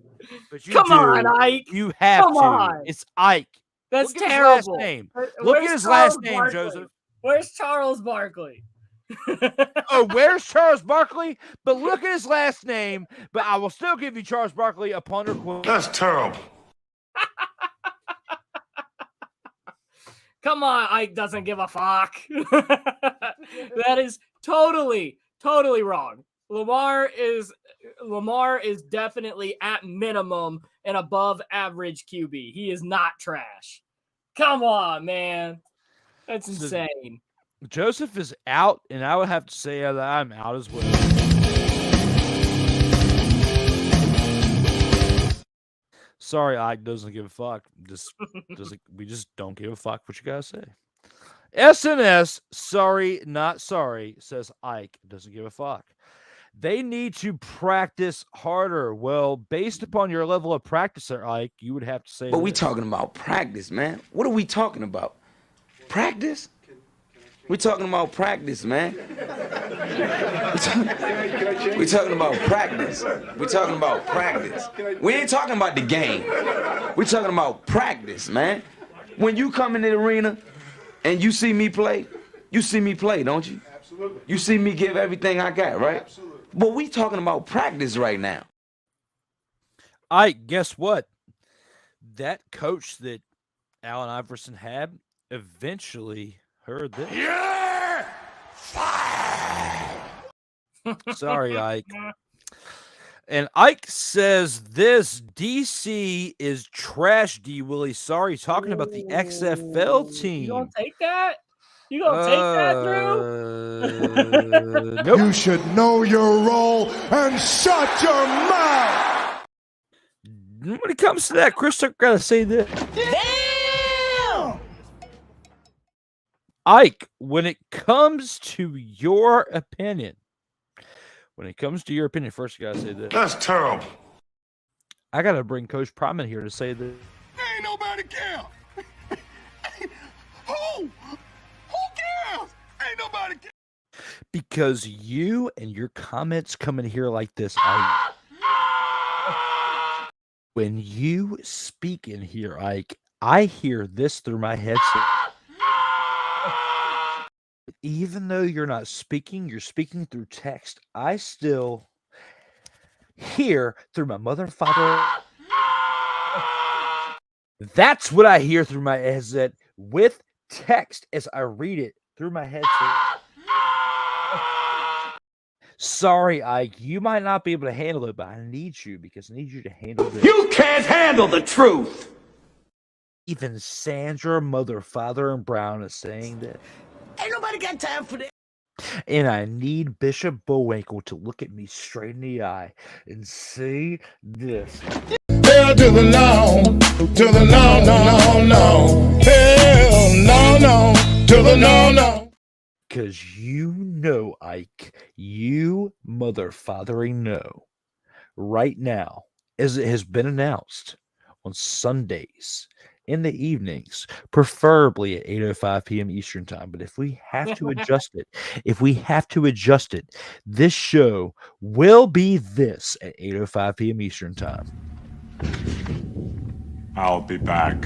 But you Come do. on, Ike. You have Come to. on. It's Ike. That's Look at terrible. his last name. Look Where's at his Charles last name, Barkley? Joseph. Where's Charles Barkley? Oh, where's Charles Barkley? But look at his last name. But I will still give you Charles Barkley upon request. That's terrible. Come on, Ike doesn't give a fuck. That is totally wrong. Lamar is definitely at minimum an above average QB. He is not trash. Come on, man. That's insane. Joseph is out, and I would have to say that I'm out as well. Sorry, Ike doesn't give a fuck. We just don't give a fuck what you guys say. SNS, sorry, not sorry, says Ike doesn't give a fuck. They need to practice harder. Well, based upon your level of practice there, Ike, you would have to say. But we talking about practice, man. What are we talking about? Practice? We're talking about practice, man. We're talking about practice. We're talking about practice. We ain't talking about the game. We're talking about practice, man. When you come in the arena and you see me play, don't you? Absolutely. You see me give everything I got, right? Absolutely. But we talking about practice right now. Ike, guess what? That coach that Allen Iverson had eventually heard this. Yeah! Sorry, Ike. And Ike says this DC is trash, D. Willie. Sorry, talking about the XFL team. You gonna take that? You gonna take that, Drew? Nope. You should know your role and shut your mouth. When it comes to that, Chris, I gotta say this. Damn! Ike, when it comes to your opinion, first you gotta say this. That's terrible. I gotta bring Coach Prime in here to say this. Ain't nobody care. Who cares? Ain't nobody care. Because you and your comments come in here like this, Ike. When you speak in here, Ike, I hear this through my headset. Even though you're not speaking, you're speaking through text. I still hear through my mother and father. That's what I hear through my headset with text as I read it through my headset. Sorry, Ike, you might not be able to handle it, but I need you because I need you to handle this. You can't handle the truth! Even Sandra, mother, father, and Brown is saying that. Ain't nobody got time for that. And I need Bishop Bullwinkle to look at me straight in the eye and say this. Hell to the no, to the no, no, no. Hell no, to the no. Because you know, Ike, you mother-fathering know, right now, as it has been announced on Sundays in the evenings, preferably at 8:05 p.m. Eastern time. But if we have to adjust it, this show will be this at 8:05 p.m. Eastern time. I'll be back.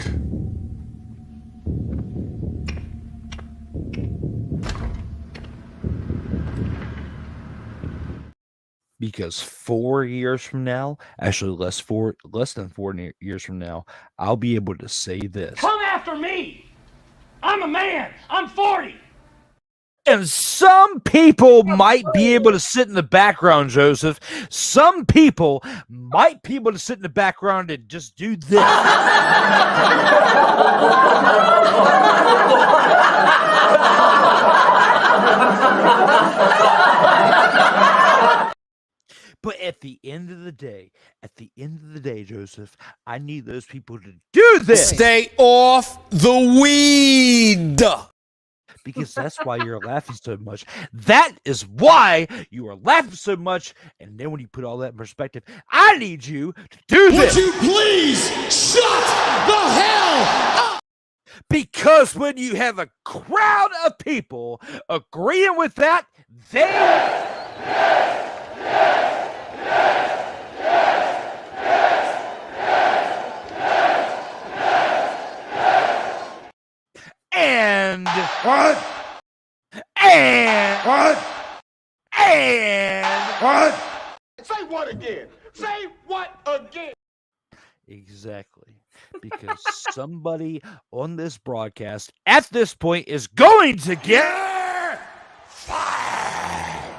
Because 4 years from now, actually less than 4 years from now, I'll be able to say this. Come after me! I'm a man. I'm 40. And some people might be able to sit in the background, Joseph. Some people might be able to sit in the background and just do this. But at the end of the day, Joseph, I need those people to do this. Stay off the weed. Because that's why you're laughing so much. That is why you are laughing so much. And then when you put all that in perspective, I need you to do this. Would you please shut the hell up? Because when you have a crowd of people agreeing with that, they... And what? And what? And what? Say what again? Say what again? Exactly. Because somebody on this broadcast at this point is going to get fired.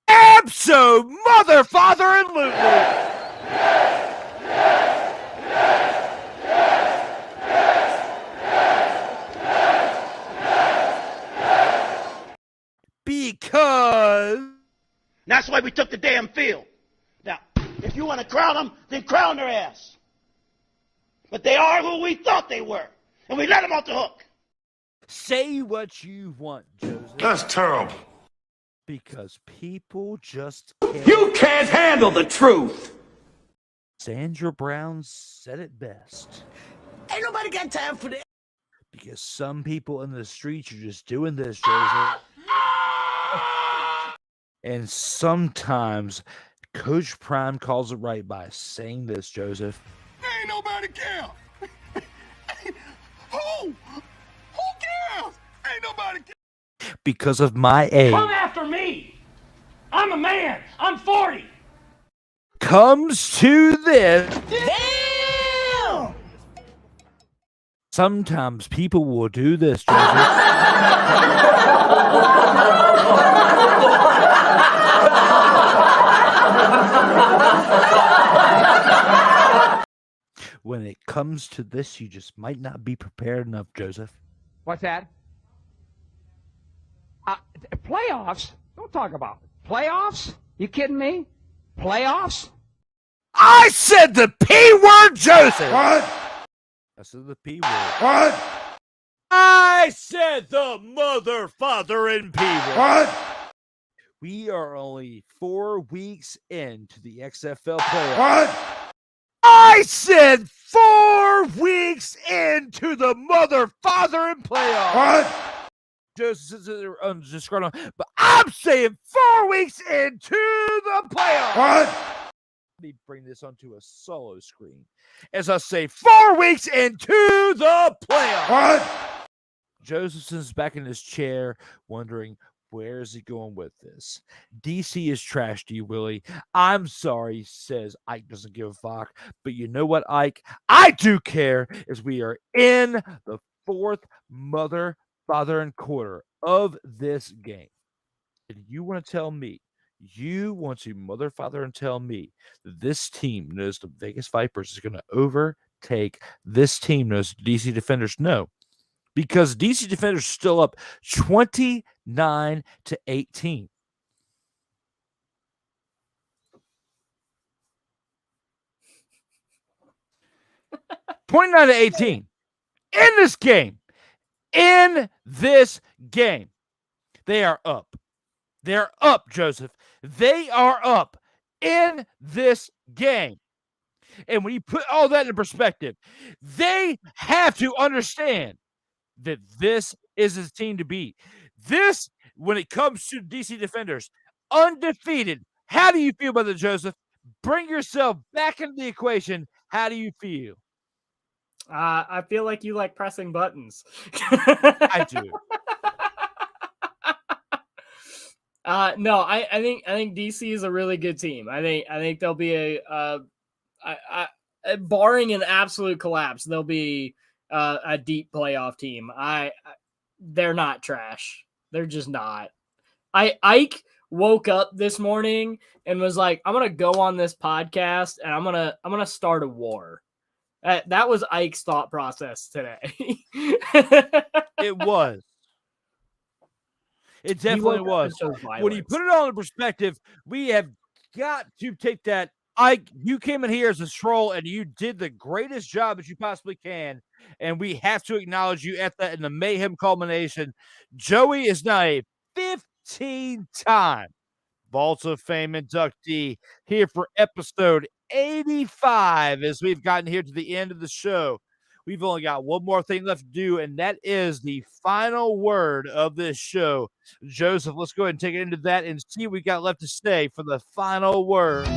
Abso-mother-father-and-lutely. Because That's why we took the damn field. Now, if you want to crown them, then crown their ass. But they are who we thought they were. And we let them off the hook. say what you want, Joseph. That's terrible. Because people just can't. You can't handle the truth. Sandra Brown said it best. Ain't nobody got time for that. Because some people in the streets are just doing this, Joseph. And sometimes Coach Prime calls it right by saying this, Joseph. Ain't nobody care. Who cares? Ain't nobody care. Because of my age. Come after me. I'm a man. I'm 40. Comes to this. Damn! Sometimes people will do this, Joseph. When it comes to this, you just might not be prepared enough, Joseph. What's that? Playoffs? Don't talk about it. Playoffs? You kidding me? Playoffs? I said the P word, Joseph! What? I said the P word. What? I said the mother, father, and P word. What? We are only 4 weeks into the XFL playoffs. What? I said 4 weeks into the mother, father, and playoffs. What? Joseph says disgruntled, but I'm saying 4 weeks into the playoffs. What? Let me bring this onto a solo screen as I say 4 weeks into the playoffs. What? Joseph is back in his chair wondering, where is he going with this? DC is trash to you, Willie. I'm sorry, he says Ike doesn't give a fuck. But you know what, Ike? I do care as we are in the fourth mother, father, and quarter of this game. And you want to tell me, you want to mother, father, and tell me that this team knows the Vegas Vipers is going to overtake this team knows DC Defenders? No. Because DC Defenders are still up 29-18. 29-18. In this game. In this game. They are up. They're up, Joseph. They are up in this game. And when you put all that in perspective, they have to understand that this is his team to beat. This, when it comes to DC Defenders, undefeated. How do you feel about it, Joseph? Bring yourself back into the equation. How do you feel? I feel like you like pressing buttons. I do. No, I think DC is a really good team. I think they'll be barring an absolute collapse, they'll be a deep playoff team. they're not trash. They're just not. Ike woke up this morning and was like, I'm gonna go on this podcast and I'm gonna start a war. That was Ike's thought process today. It was. It definitely was. When you put it all in perspective, we have got to take that. Ike, you came in here as a troll and you did the greatest job that you possibly can. And we have to acknowledge you at that in the mayhem culmination. Joey is now a 15-time Vault of Fame inductee here for episode 85 as we've gotten here to the end of the show. We've only got one more thing left to do, and that is the final word of this show. Joseph, let's go ahead and take it into that and see what we got left to say for the final word.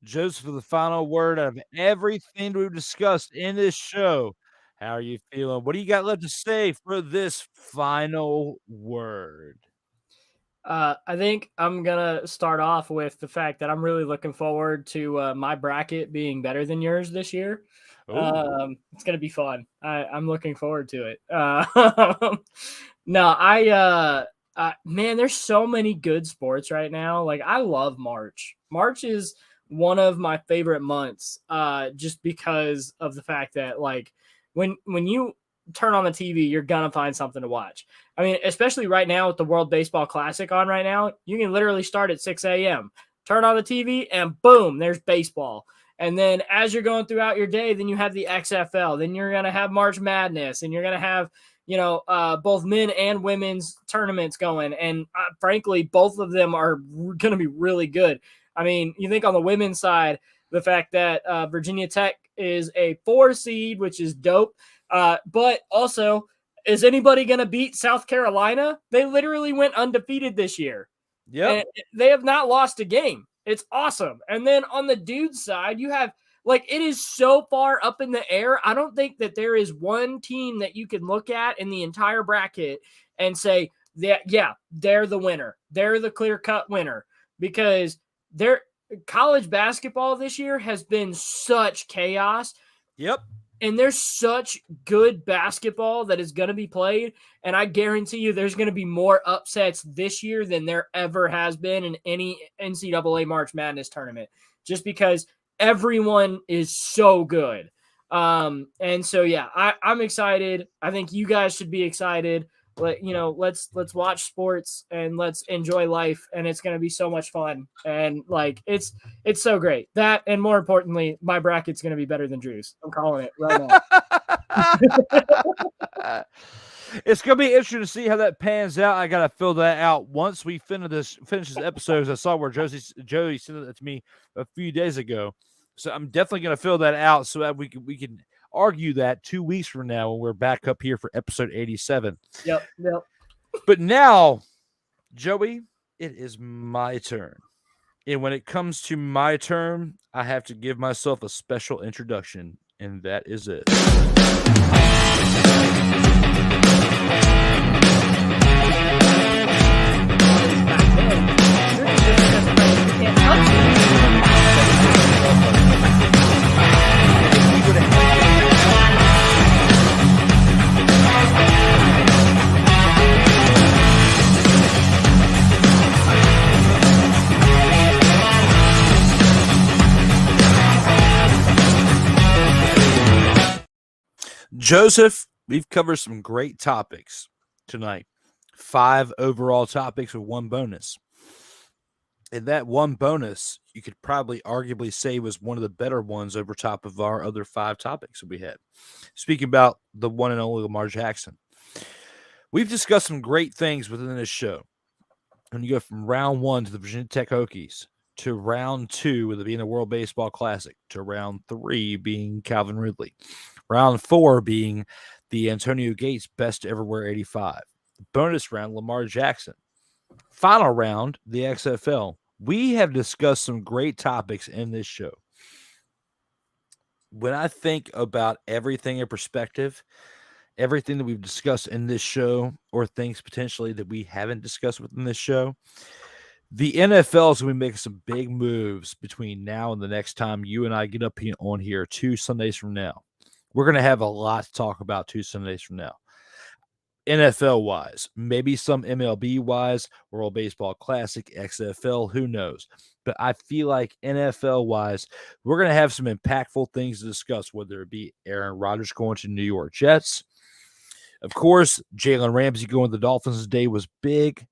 Joseph, for the final word of everything we've discussed in this show. How are you feeling? What do you got left to say for this final word? I think I'm going to start off with the fact that I'm really looking forward to my bracket being better than yours this year. It's going to be fun. I'm looking forward to it. No, man, there's so many good sports right now. Like, I love March. March is one of my favorite months just because of the fact that, like, when you turn on the TV, you're going to find something to watch. I mean, especially right now with the World Baseball Classic on right now, you can literally start at 6 a.m., turn on the TV, and boom, there's baseball. And then as you're going throughout your day, then you have the XFL. Then you're going to have March Madness, and you're going to have, both men and women's tournaments going. And frankly, both of them are going to be really good. I mean, you think on the women's side, the fact that Virginia Tech is a 4 seed, which is dope. But also, is anybody going to beat South Carolina? They literally went undefeated this year. Yeah, they have not lost a game. It's awesome. And then on the dude's side, you have, like, it is so far up in the air. I don't think that there is one team that you can look at in the entire bracket and say that, yeah, they're the winner. They're the clear-cut winner, because their college basketball this year has been such chaos. Yep. And there's such good basketball that is going to be played. And I guarantee you there's going to be more upsets this year than there ever has been in any NCAA March Madness tournament, just because everyone is so good. And so, yeah, I'm excited. I think you guys should be excited. Let's watch sports and let's enjoy life, and it's going to be so much fun. And like, it's so great. That, and more importantly, my bracket's going to be better than Drew's. I'm calling it right now. It's going to be interesting to see how that pans out. I got to fill that out once we finish this episode. I saw where Joey sent that to me a few days ago. So I'm definitely going to fill that out so that we can argue that 2 weeks from now when we're back up here for episode 87. Yep. But now, Joey, it is my turn. And when it comes to my turn, I have to give myself a special introduction, and that is it. Joseph, we've covered some great topics tonight. 5 overall topics with 1 bonus. And that 1 bonus, you could probably arguably say was one of the better ones over top of our other 5 topics that we had. Speaking about the one and only Lamar Jackson. We've discussed some great things within this show. When you go from round 1 to the Virginia Tech Hokies, to round 2 with it being the World Baseball Classic, to round 3 being Calvin Ridley, round 4 being the Antonio Gates Best Everywhere 85, bonus round Lamar Jackson, final round the XFL. We have discussed some great topics in this show. When I think about everything in perspective, everything that we've discussed in this show, or things potentially that we haven't discussed within this show, The NFL is going to be making some big moves between now and the next time you and I get up on here 2 Sundays from now. We're going to have a lot to talk about 2 Sundays from now. NFL-wise, maybe some MLB-wise, World Baseball Classic, XFL, who knows? But I feel like NFL-wise, we're going to have some impactful things to discuss, whether it be Aaron Rodgers going to New York Jets. Of course, Jalen Ramsey going to the Dolphins today was big.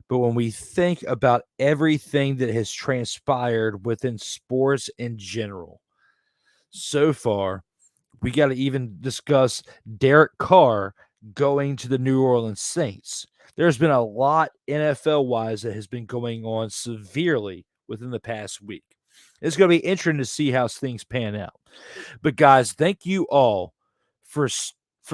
But when we think about everything that has transpired within sports in general, so far, we got to even discuss Derek Carr going to the New Orleans Saints. There's been a lot NFL-wise that has been going on severely within the past week. It's going to be interesting to see how things pan out. But guys, thank you all for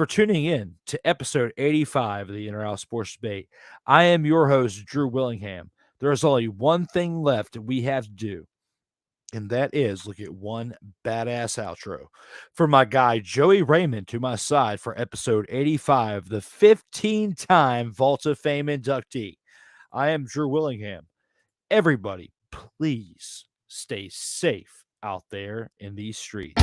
tuning in to episode 85 of the In or Out Sports Debate. I am your host, Drew Willingham. There is only one thing left that we have to do, and that is look at one badass outro. For my guy, Joey Raymond, to my side for episode 85, the 15-time Vault of Fame inductee, I am Drew Willingham. Everybody, please stay safe out there in these streets.